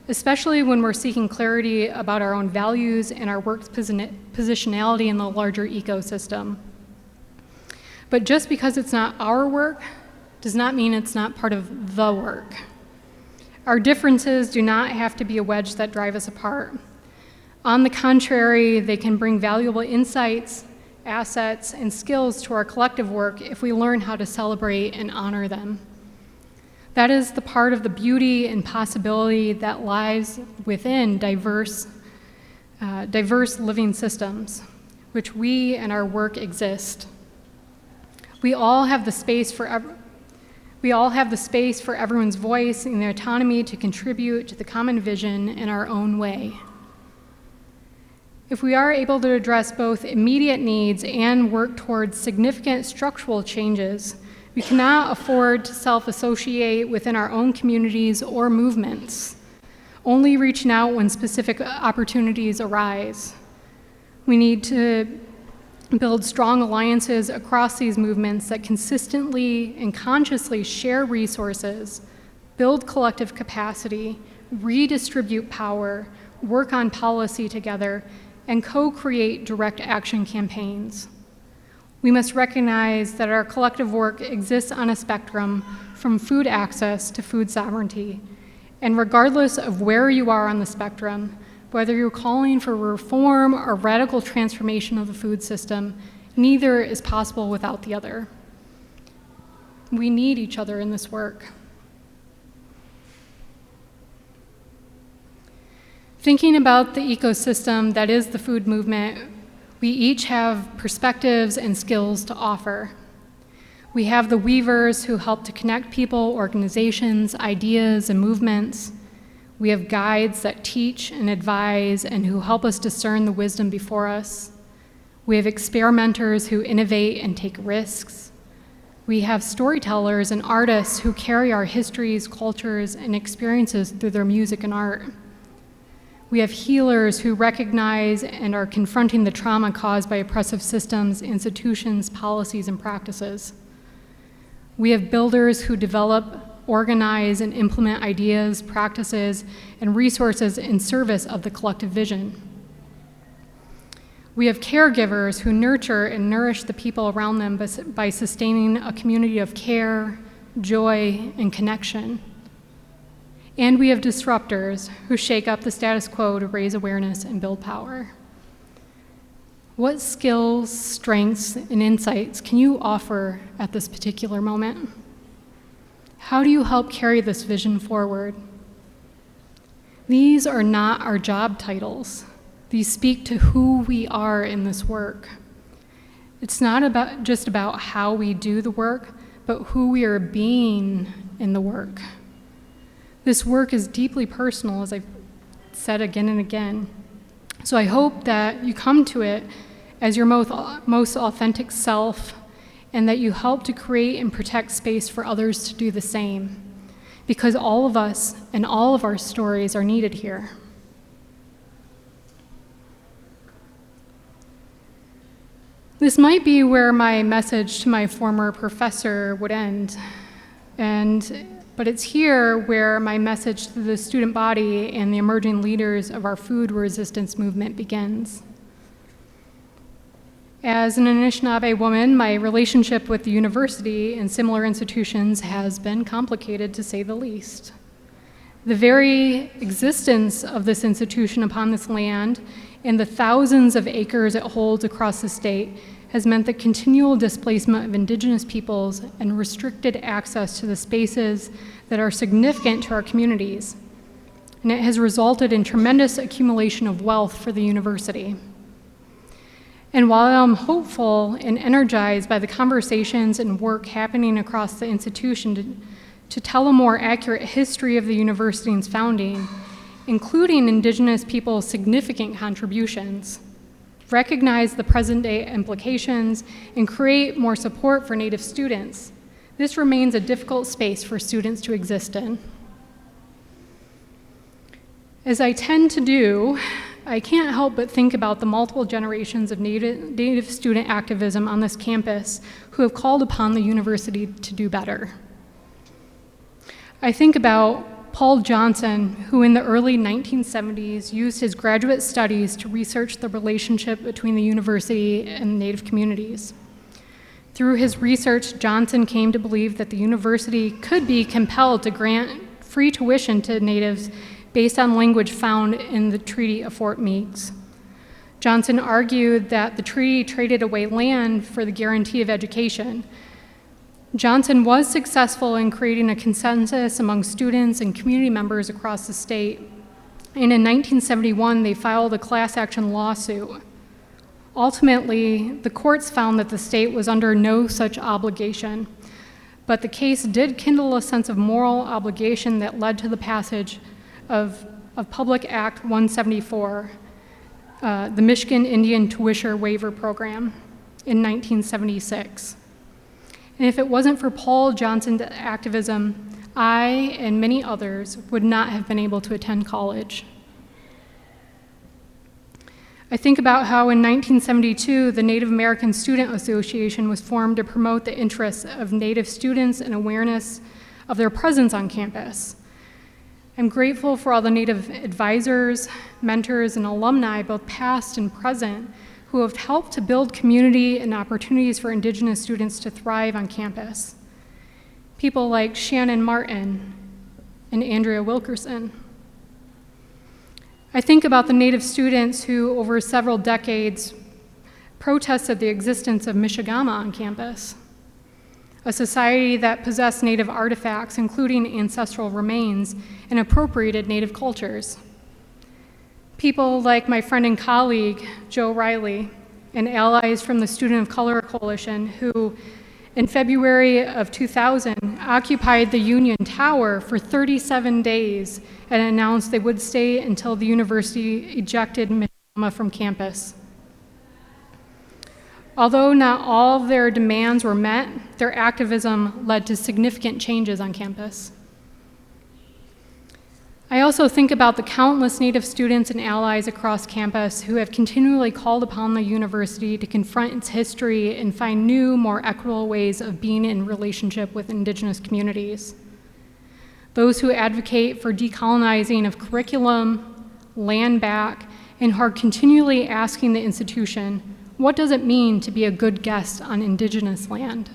especially when we're seeking clarity about our own values and our work's positionality in the larger ecosystem. But just because it's not our work does not mean it's not part of the work. Our differences do not have to be a wedge that drive us apart. On the contrary, they can bring valuable insights, assets, and skills to our collective work if we learn how to celebrate and honor them. That is the part of the beauty and possibility that lies within diverse living systems, which we and our work exist. We all have the space for everyone's voice and the autonomy to contribute to the common vision in our own way. If we are able to address both immediate needs and work towards significant structural changes, we cannot afford to self-associate within our own communities or movements, only reaching out when specific opportunities arise. We need to build strong alliances across these movements that consistently and consciously share resources, build collective capacity, redistribute power, work on policy together, and co-create direct action campaigns. We must recognize that our collective work exists on a spectrum from food access to food sovereignty, and regardless of where you are on the spectrum, whether you're calling for reform or radical transformation of the food system, neither is possible without the other. We need each other in this work. Thinking about the ecosystem that is the food movement, we each have perspectives and skills to offer. We have the weavers who help to connect people, organizations, ideas, and movements. We have guides that teach and advise and who help us discern the wisdom before us. We have experimenters who innovate and take risks. We have storytellers and artists who carry our histories, cultures, and experiences through their music and art. We have healers who recognize and are confronting the trauma caused by oppressive systems, institutions, policies, and practices. We have builders who develop, organize, and implement ideas, practices, and resources in service of the collective vision. We have caregivers who nurture and nourish the people around them by sustaining a community of care, joy, and connection. And we have disruptors who shake up the status quo to raise awareness and build power. What skills, strengths, and insights can you offer at this particular moment? How do you help carry this vision forward? These are not our job titles. These speak to who we are in this work. It's not just about how we do the work, but who we are being in the work. This work is deeply personal, as I've said again and again. So I hope that you come to it as your most authentic self, and that you help to create and protect space for others to do the same, because all of us and all of our stories are needed here. This might be where my message to my former professor would end, but it's here where my message to the student body and the emerging leaders of our food resistance movement begins. As an Anishinaabe woman, my relationship with the university and similar institutions has been complicated, to say the least. The very existence of this institution upon this land and the thousands of acres it holds across the state has meant the continual displacement of Indigenous peoples and restricted access to the spaces that are significant to our communities. And it has resulted in tremendous accumulation of wealth for the university. And while I'm hopeful and energized by the conversations and work happening across the institution to tell a more accurate history of the university's founding, including Indigenous people's significant contributions, recognize the present-day implications, and create more support for Native students, this remains a difficult space for students to exist in. As I tend to do, I can't help but think about the multiple generations of Native student activism on this campus who have called upon the university to do better. I think about Paul Johnson, who in the early 1970s used his graduate studies to research the relationship between the university and Native communities. Through his research, Johnson came to believe that the university could be compelled to grant free tuition to Natives based on language found in the Treaty of Fort Meigs. Johnson argued that the treaty traded away land for the guarantee of education. Johnson was successful in creating a consensus among students and community members across the state, and in 1971 they filed a class action lawsuit. Ultimately, the courts found that the state was under no such obligation, but the case did kindle a sense of moral obligation that led to the passage of Public Act 174, the Michigan Indian Tuition Waiver Program, in 1976. And if it wasn't for Paul Johnson's activism, I and many others would not have been able to attend college. I think about how in 1972, the Native American Student Association was formed to promote the interests of Native students and awareness of their presence on campus. I'm grateful for all the Native advisors, mentors, and alumni, both past and present, who have helped to build community and opportunities for Indigenous students to thrive on campus. People like Shannon Martin and Andrea Wilkerson. I think about the Native students who, over several decades, protested the existence of Michigama on campus, a society that possessed Native artifacts, including ancestral remains, and appropriated Native cultures. People like my friend and colleague, Joe Riley, and allies from the Student of Color Coalition, who in February of 2000 occupied the Union Tower for 37 days and announced they would stay until the university ejected Michigama from campus. Although not all of their demands were met, their activism led to significant changes on campus. I also think about the countless Native students and allies across campus who have continually called upon the university to confront its history and find new, more equitable ways of being in relationship with Indigenous communities. Those who advocate for decolonizing of curriculum, land back, and who are continually asking the institution, what does it mean to be a good guest on Indigenous land?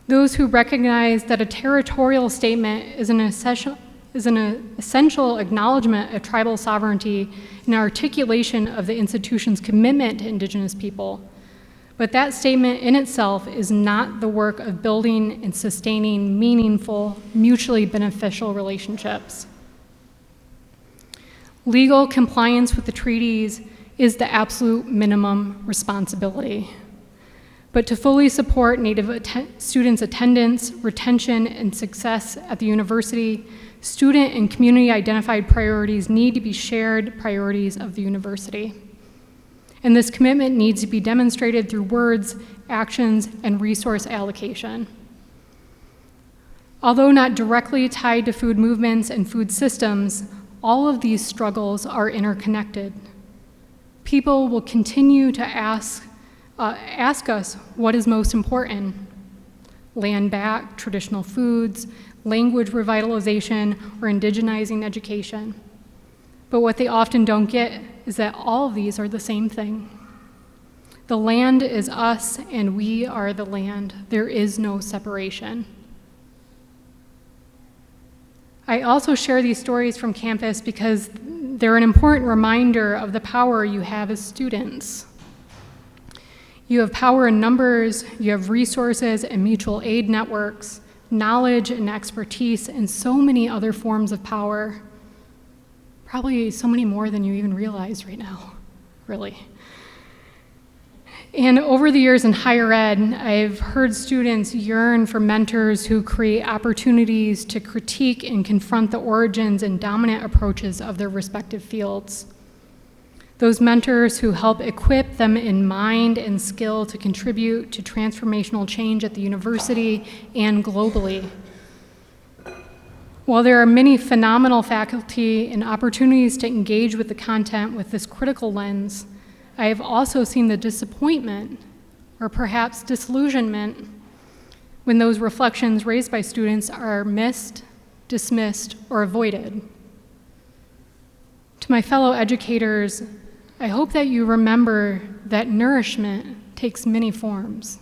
Those who recognize that a territorial statement is an essential acknowledgement of tribal sovereignty and articulation of the institution's commitment to Indigenous people. But that statement in itself is not the work of building and sustaining meaningful, mutually beneficial relationships. Legal compliance with the treaties is the absolute minimum responsibility. But to fully support Native students' attendance, retention, and success at the university, student and community identified priorities need to be shared priorities of the university. And this commitment needs to be demonstrated through words, actions, and resource allocation. Although not directly tied to food movements and food systems, all of these struggles are interconnected. People will continue to ask us what is most important: land back, traditional foods, language revitalization, or indigenizing education. But what they often don't get is that all of these are the same thing. The land is us, and we are the land. There is no separation. I also share these stories from campus because they're an important reminder of the power you have as students. You have power in numbers, you have resources and mutual aid networks, knowledge and expertise, and so many other forms of power. Probably so many more than you even realize right now, really. And over the years in higher ed, I've heard students yearn for mentors who create opportunities to critique and confront the origins and dominant approaches of their respective fields. Those mentors who help equip them in mind and skill to contribute to transformational change at the university and globally. While there are many phenomenal faculty and opportunities to engage with the content with this critical lens, I have also seen the disappointment, or perhaps disillusionment, when those reflections raised by students are missed, dismissed, or avoided. To my fellow educators, I hope that you remember that nourishment takes many forms.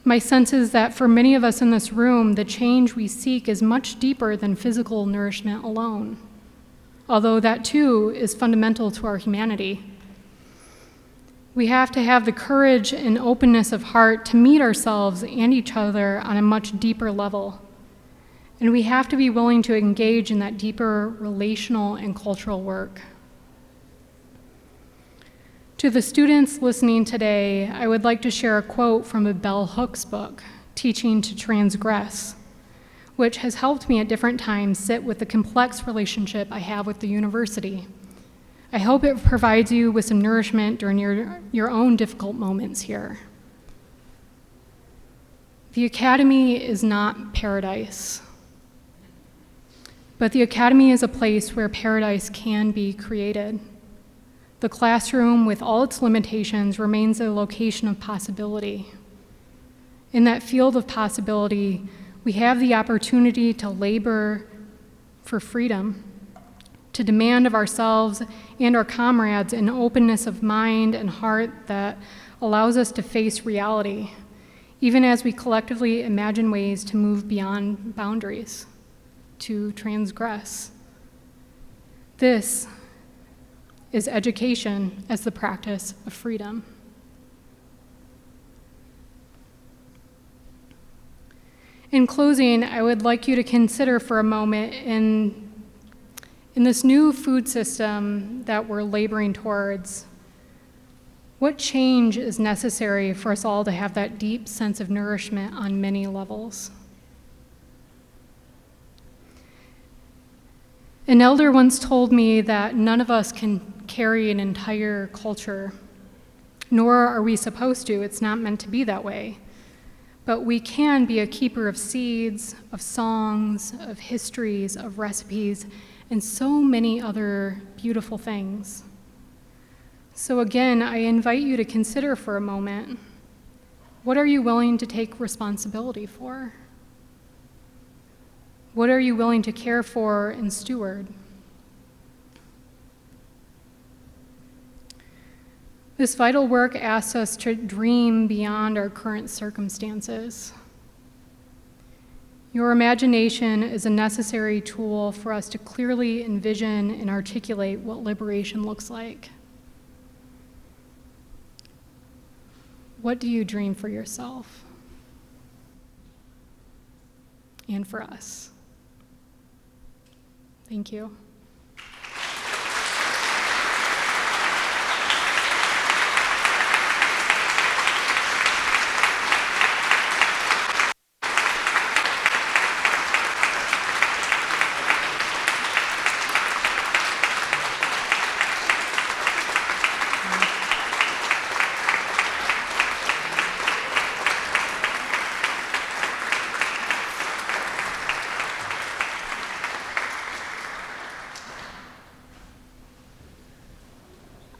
My sense is that for many of us in this room, the change we seek is much deeper than physical nourishment alone, although that too is fundamental to our humanity. We have to have the courage and openness of heart to meet ourselves and each other on a much deeper level. And we have to be willing to engage in that deeper relational and cultural work. To the students listening today, I would like to share a quote from a Bell Hooks book, Teaching to Transgress, which has helped me at different times sit with the complex relationship I have with the university. I hope it provides you with some nourishment during your own difficult moments here. The academy is not paradise, but the academy is a place where paradise can be created. The classroom, with all its limitations, remains a location of possibility. In that field of possibility, we have the opportunity to labor for freedom, to demand of ourselves and our comrades an openness of mind and heart that allows us to face reality, even as we collectively imagine ways to move beyond boundaries, to transgress. This is education as the practice of freedom. In closing, I would like you to consider for a moment in this new food system that we're laboring towards, what change is necessary for us all to have that deep sense of nourishment on many levels? An elder once told me that none of us can carry an entire culture, nor are we supposed to. It's not meant to be that way. But we can be a keeper of seeds, of songs, of histories, of recipes, and so many other beautiful things. So again, I invite you to consider for a moment, what are you willing to take responsibility for? What are you willing to care for and steward? This vital work asks us to dream beyond our current circumstances. Your imagination is a necessary tool for us to clearly envision and articulate what liberation looks like. What do you dream for yourself and for us? Thank you.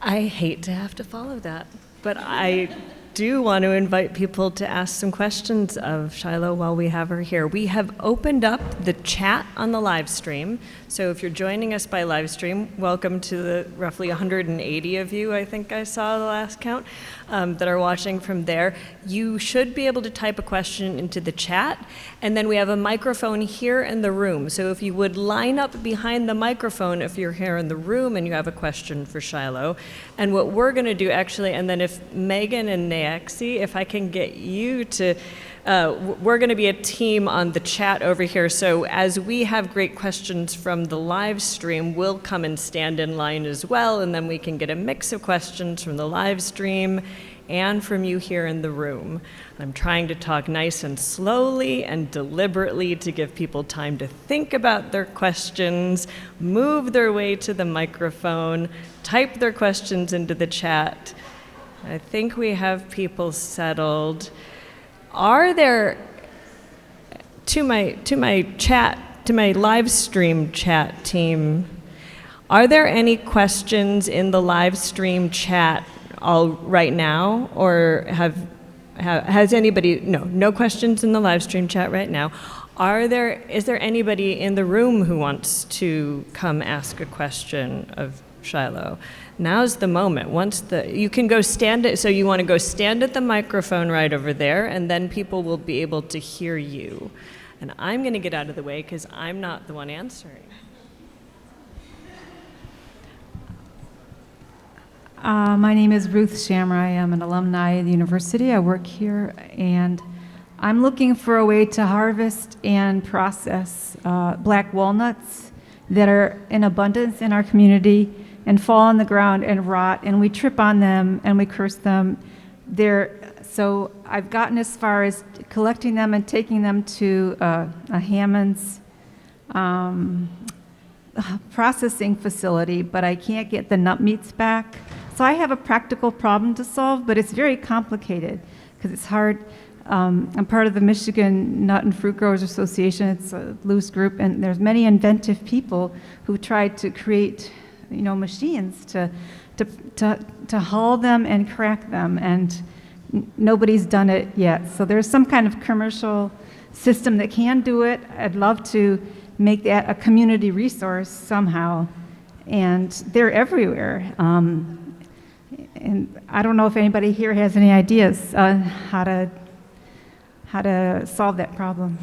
I hate to have to follow that, but I do want to invite people to ask some questions of Shiloh while we have her here. We have opened up the chat on the live stream. So if you're joining us by live stream, welcome to the roughly 180 of you, I think I saw the last count, that are watching from there. You should be able to type a question into the chat, and then we have a microphone here in the room. So if you would line up behind the microphone if you're here in the room and you have a question for Shiloh. And what we're going to do actually, and then if Megan and Naexi, if I can get you to, we're going to be a team on the chat over here. So as we have great questions from the live stream, we'll come and stand in line as well, and then we can get a mix of questions from the live stream and from you here in the room. I'm trying to talk nice and slowly and deliberately to give people time to think about their questions, move their way to the microphone, type their questions into the chat. I think we have people settled. Are there, to my live stream chat team, are there any questions in the live stream chat right now, or has anybody? No questions in the live stream chat right now. Is there anybody in the room who wants to come ask a question of Shiloh? Now's the moment. You can go stand so you want to go stand at the microphone right over there, and then people will be able to hear you. And I'm going to get out of the way because I'm not the one answering. My name is Ruth Shammer. I am an alumni of the university. I work here, and I'm looking for a way to harvest and process black walnuts that are in abundance in our community and fall on the ground and rot, and we trip on them and we curse them. So I've gotten as far as collecting them and taking them to a Hammond's processing facility, but I can't get the nut meats back. So I have a practical problem to solve, but it's very complicated because it's hard. I'm part of the Michigan Nut and Fruit Growers Association. It's a loose group, and there's many inventive people who tried to create, machines to hull them and crack them, and nobody's done it yet. So there's some kind of commercial system that can do it. I'd love to make that a community resource somehow, and they're everywhere. And I don't know if anybody here has any ideas on how to solve that problem.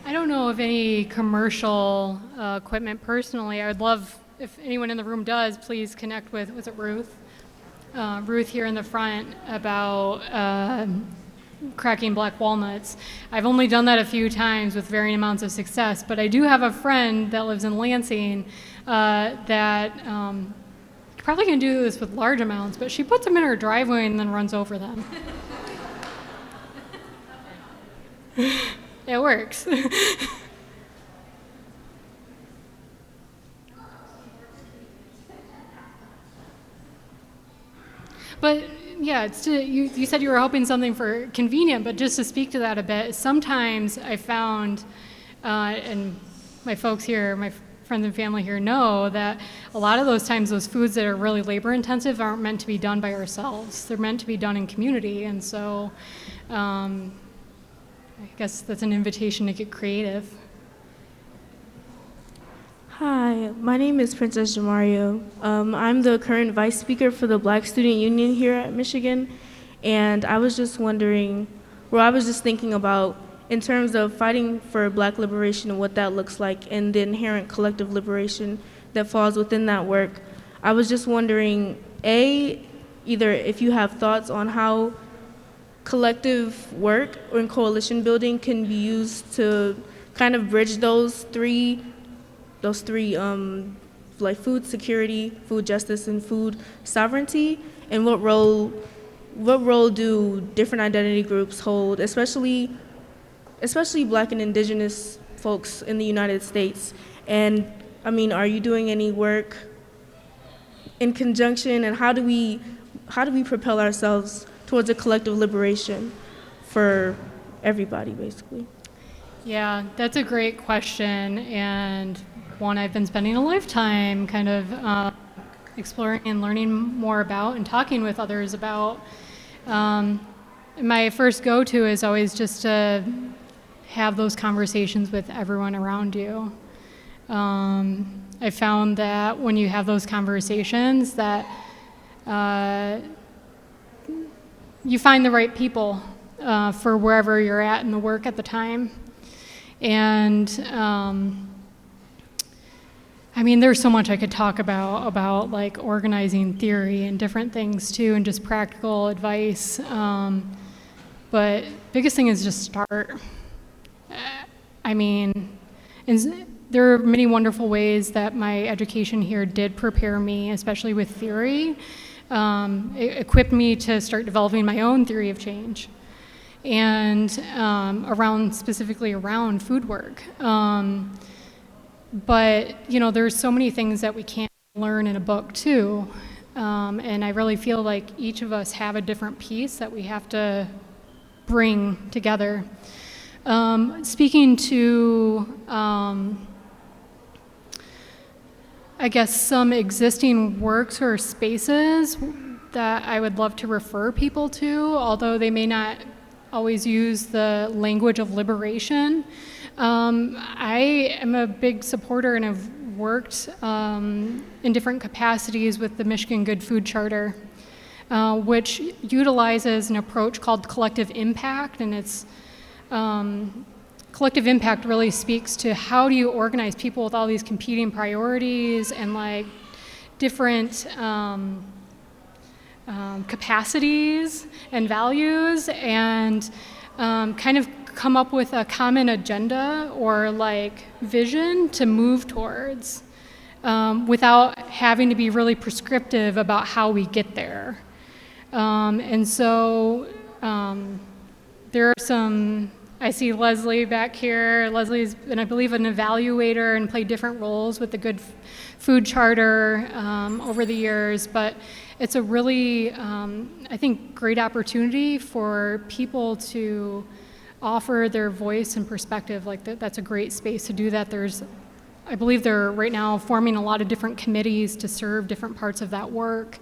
I don't know of any commercial equipment personally. I would love, if anyone in the room does, please connect with, was it Ruth? Ruth here in the front about cracking black walnuts. I've only done that a few times with varying amounts of success, but I do have a friend that lives in Lansing that probably can do this with large amounts, but she puts them in her driveway and then runs over them. It works. But yeah, you said you were hoping something for convenient, but just to speak to that a bit, sometimes I found, and my folks here, my friends and family here know that a lot of those times those foods that are really labor intensive aren't meant to be done by ourselves. They're meant to be done in community, and so I guess that's an invitation to get creative. Hi, my name is Princess Jamario. I'm the current vice speaker for the Black Student Union here at Michigan, and I was just thinking about, in terms of fighting for Black liberation and what that looks like and the inherent collective liberation that falls within that work, I was just wondering, either if you have thoughts on how collective work or in coalition building can be used to kind of bridge those three like food security, food justice, and food sovereignty, and what role do different identity groups hold, especially Black and Indigenous folks in the United States? And I mean, are you doing any work in conjunction, and how do we propel ourselves towards a collective liberation for everybody, basically? Yeah, that's a great question, and one I've been spending a lifetime kind of exploring and learning more about and talking with others about. my first go-to is always just to have those conversations with everyone around you. I found that when you have those conversations that you find the right people for wherever you're at in the work at the time. And I mean, there's so much I could talk about like organizing theory and different things too, and just practical advice. But biggest thing is just start. I mean, there are many wonderful ways that my education here did prepare me, especially with theory. It equipped me to start developing my own theory of change, and specifically around food work. But there's so many things that we can't learn in a book too, and I really feel like each of us have a different piece that we have to bring together. Speaking to, I guess, some existing works or spaces that I would love to refer people to, although they may not always use the language of liberation. I am a big supporter and have worked in different capacities with the Michigan Good Food Charter, which utilizes an approach called collective impact, and it's collective impact really speaks to how do you organize people with all these competing priorities and like different capacities and values, and kind of come up with a common agenda or like vision to move towards without having to be really prescriptive about how we get there. And so there are some, I see Leslie back here. Leslie's been, I believe, an evaluator and played different roles with the Good Food Charter over the years, but it's a really, I think, great opportunity for people to offer their voice and perspective. Like that's a great space to do that. I believe they're right now forming a lot of different committees to serve different parts of that work.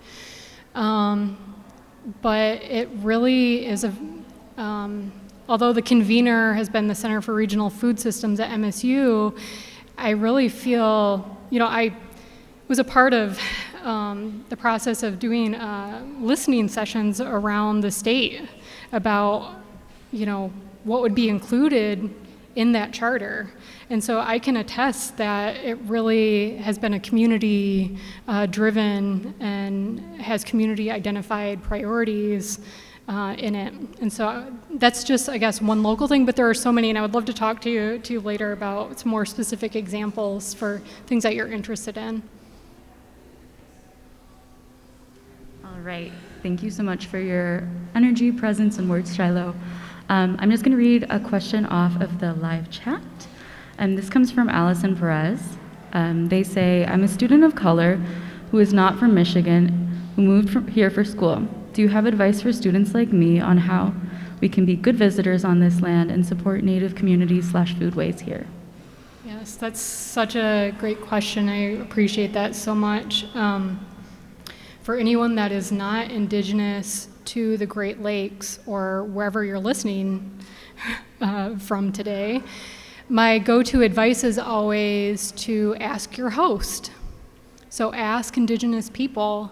But it really is although the convener has been the Center for Regional Food Systems at MSU, I really feel, I was a part of the process of doing listening sessions around the state about, what would be included in that charter. And so I can attest that it really has been a community driven and has community identified priorities in it. And so that's just, I guess, one local thing, but there are so many, and I would love to talk to you later about some more specific examples for things that you're interested in. All right, thank you so much for your energy, presence, and words, Shiloh. I'm just gonna read a question off of the live chat. And this comes from Allison Perez. They say, I'm a student of color who is not from Michigan, who moved here for school. Do you have advice for students like me on how we can be good visitors on this land and support Native communities / foodways here? Yes, that's such a great question. I appreciate that so much. For anyone that is not Indigenous to the Great Lakes or wherever you're listening from today, my go-to advice is always to ask your host. So ask Indigenous people,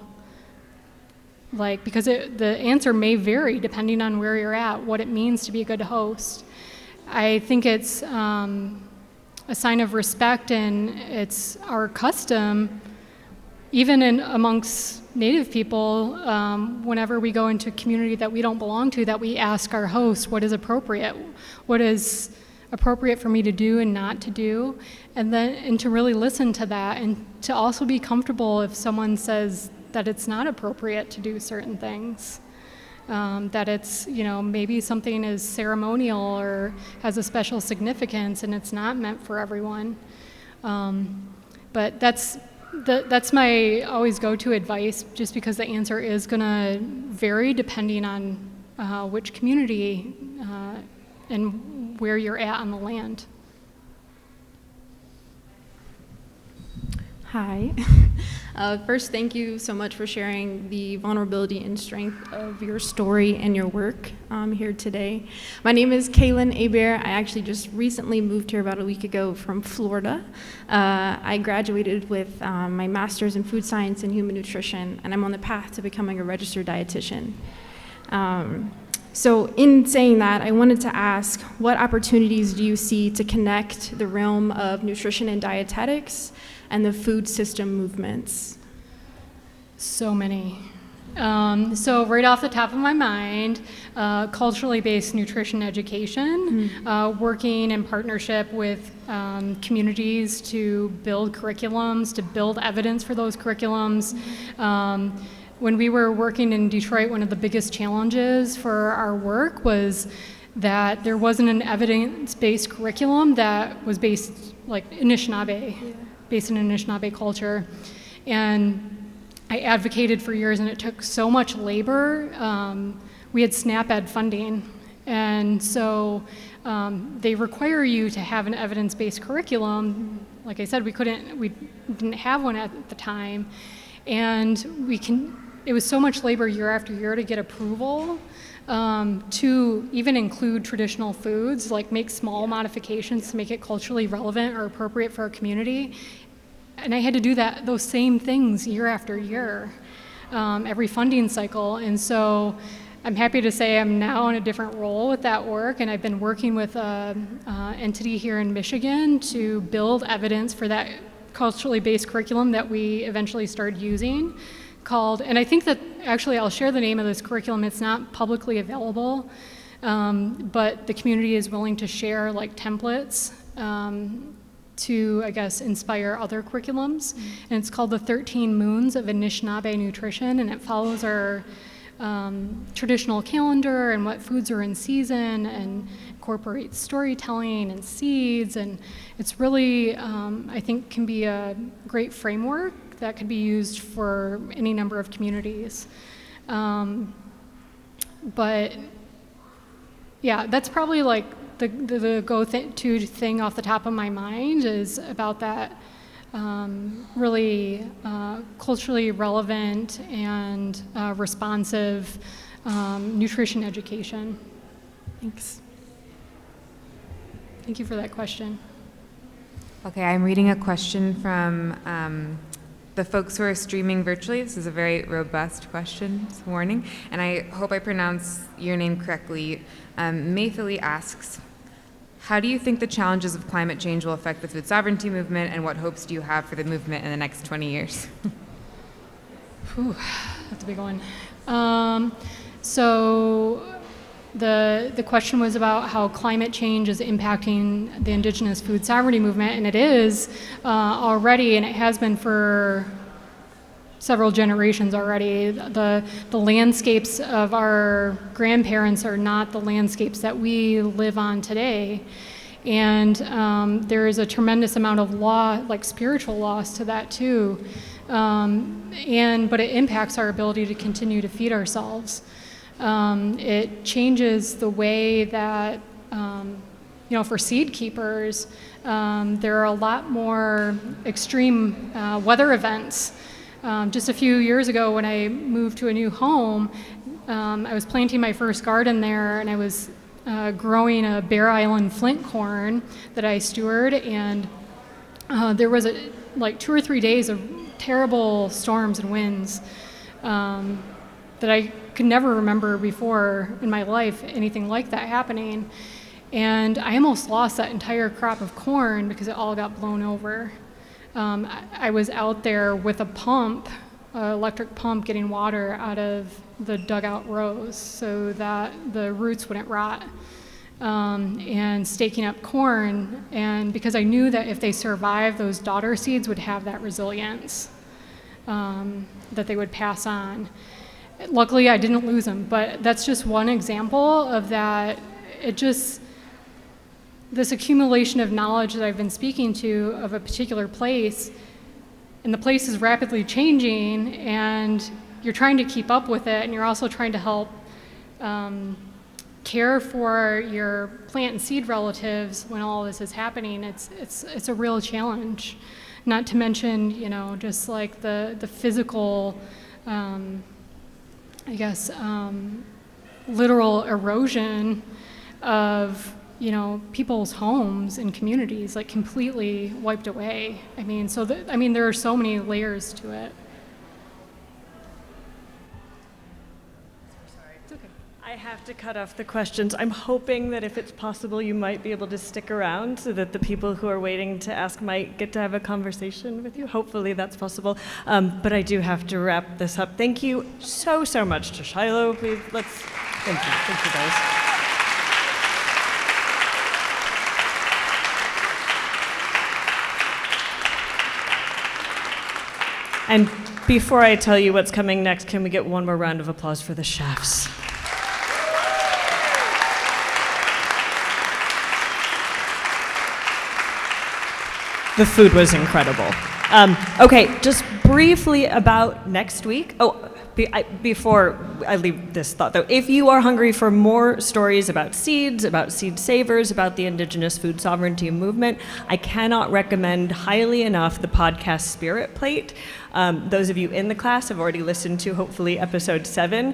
because the answer may vary depending on where you're at, what it means to be a good host. I think it's a sign of respect, and it's our custom, even amongst Native people, whenever we go into a community that we don't belong to, that we ask our host what is appropriate for me to do and not to do, and to really listen to that, and to also be comfortable if someone says that it's not appropriate to do certain things, that it's, maybe something is ceremonial or has a special significance and it's not meant for everyone. But that's my always go-to advice, just because the answer is gonna vary depending on which community and where you're at on the land. Hi. First, thank you so much for sharing the vulnerability and strength of your story and your work here today. My name is Kaylin Hebert. I actually just recently moved here about a week ago from Florida. I graduated with my master's in food science and human nutrition, and I'm on the path to becoming a registered dietitian. So in saying that, I wanted to ask, what opportunities do you see to connect the realm of nutrition and dietetics and the food system movements? So many. So right off the top of my mind, culturally based nutrition education, working in partnership with communities to build curriculums, to build evidence for those curriculums. When we were working in Detroit, one of the biggest challenges for our work was that there wasn't an evidence-based curriculum that was based like Anishinaabe, based in Anishinaabe culture. And I advocated for years, and it took so much labor. We had SNAP-Ed funding, and so they require you to have an evidence-based curriculum. Like I said, we didn't have one at the time, and it was so much labor year after year to get approval to even include traditional foods, like make small modifications to make it culturally relevant or appropriate for our community. And I had to do those same things year after year, every funding cycle. And so I'm happy to say I'm now in a different role with that work, and I've been working with an entity here in Michigan to build evidence for that culturally based curriculum that we eventually started using, and I think that actually I'll share the name of this curriculum. It's not publicly available, but the community is willing to share like templates to, I guess, inspire other curriculums. And it's called the 13 Moons of Anishinaabe Nutrition, and it follows our traditional calendar and what foods are in season, and incorporates storytelling and seeds, and it's really, I think, can be a great framework that could be used for any number of communities. But yeah, that's probably like the go-to thing off the top of my mind is about that really culturally relevant and responsive nutrition education. Thanks. Thank you for that question. Okay, I'm reading a question from the folks who are streaming virtually. This is a very robust question, it's a warning, and I hope I pronounce your name correctly. Maythily asks, how do you think the challenges of climate change will affect the food sovereignty movement, and what hopes do you have for the movement in the next 20 years? Whew, that's a big one. So the question was about how climate change is impacting the indigenous food sovereignty movement, and it is already, and it has been for several generations already. The landscapes of our grandparents are not the landscapes that we live on today. And there is a tremendous amount of spiritual loss to that too. But it impacts our ability to continue to feed ourselves. It changes the way that, for seed keepers, there are a lot more extreme weather events. Just a few years ago when I moved to a new home, I was planting my first garden there, and I was growing a Bear Island flint corn that I steward, and there was 2 or 3 days of terrible storms and winds that I could never remember before in my life anything like that happening. And I almost lost that entire crop of corn because it all got blown over. I was out there with a pump, electric pump, getting water out of the dugout rows so that the roots wouldn't rot, and staking up corn. And because I knew that if they survived, those daughter seeds would have that resilience that they would pass on. Luckily, I didn't lose them, but that's just one example of that. This accumulation of knowledge that I've been speaking to of a particular place, and the place is rapidly changing, and you're trying to keep up with it, and you're also trying to help care for your plant and seed relatives when all this is happening. It's a real challenge. not to mention, just like the physical, literal erosion of, people's homes and communities, like completely wiped away. There are so many layers to it. I have to cut off the questions. I'm hoping that if it's possible, you might be able to stick around so that the people who are waiting to ask might get to have a conversation with you. Hopefully that's possible. But I do have to wrap this up. Thank you so much to Shiloh. Please, thank you guys. And before I tell you what's coming next, can we get one more round of applause for the chefs? The food was incredible. Okay, just briefly about next week. Before I leave this thought, though, if you are hungry for more stories about seed savers, about the Indigenous food sovereignty movement, I cannot recommend highly enough the podcast Spirit Plate. Those of you in the class have already listened to, hopefully, episode 7.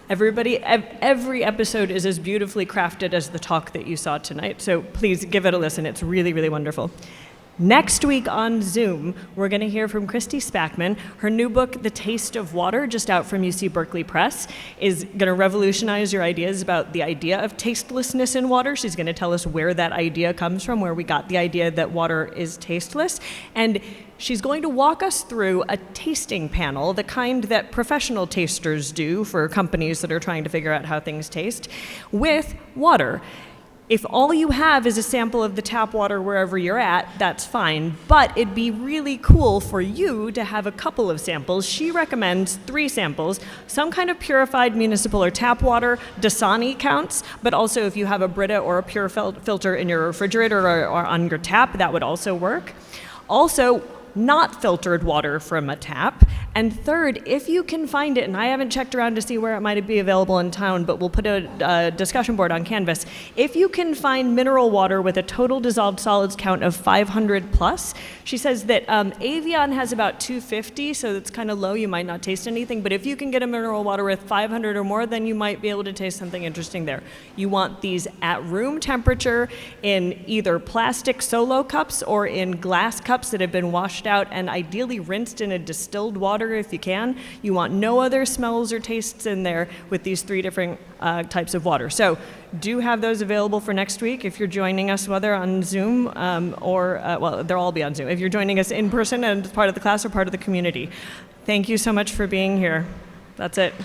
Every episode is as beautifully crafted as the talk that you saw tonight, so please give it a listen. It's really, really wonderful. Next week on Zoom, we're going to hear from Christy Spackman. Her new book, The Taste of Water, just out from UC Berkeley Press, is going to revolutionize your ideas about the idea of tastelessness in water. She's going to tell us where that idea comes from, where we got the idea that water is tasteless. And she's going to walk us through a tasting panel, the kind that professional tasters do for companies that are trying to figure out how things taste, with water. If all you have is a sample of the tap water wherever you're at, that's fine, but it'd be really cool for you to have a couple of samples. She recommends 3 samples, some kind of purified municipal or tap water. Dasani counts, but also if you have a Brita or a pure filter in your refrigerator or on your tap, that would also work. Also, not filtered water from a tap. And third, if you can find it, and I haven't checked around to see where it might be available in town, but we'll put a discussion board on Canvas. If you can find mineral water with a total dissolved solids count of 500 plus, she says that Avion has about 250, so it's kind of low, you might not taste anything, but if you can get a mineral water with 500 or more, then you might be able to taste something interesting there. You want these at room temperature in either plastic solo cups or in glass cups that have been washed out and ideally rinsed in a distilled water if you can. You want no other smells or tastes in there with these 3 different types of water. So do have those available for next week if you're joining us, whether on Zoom they'll all be on Zoom. If you're joining us in person and part of the class or part of the community. Thank you so much for being here. That's it.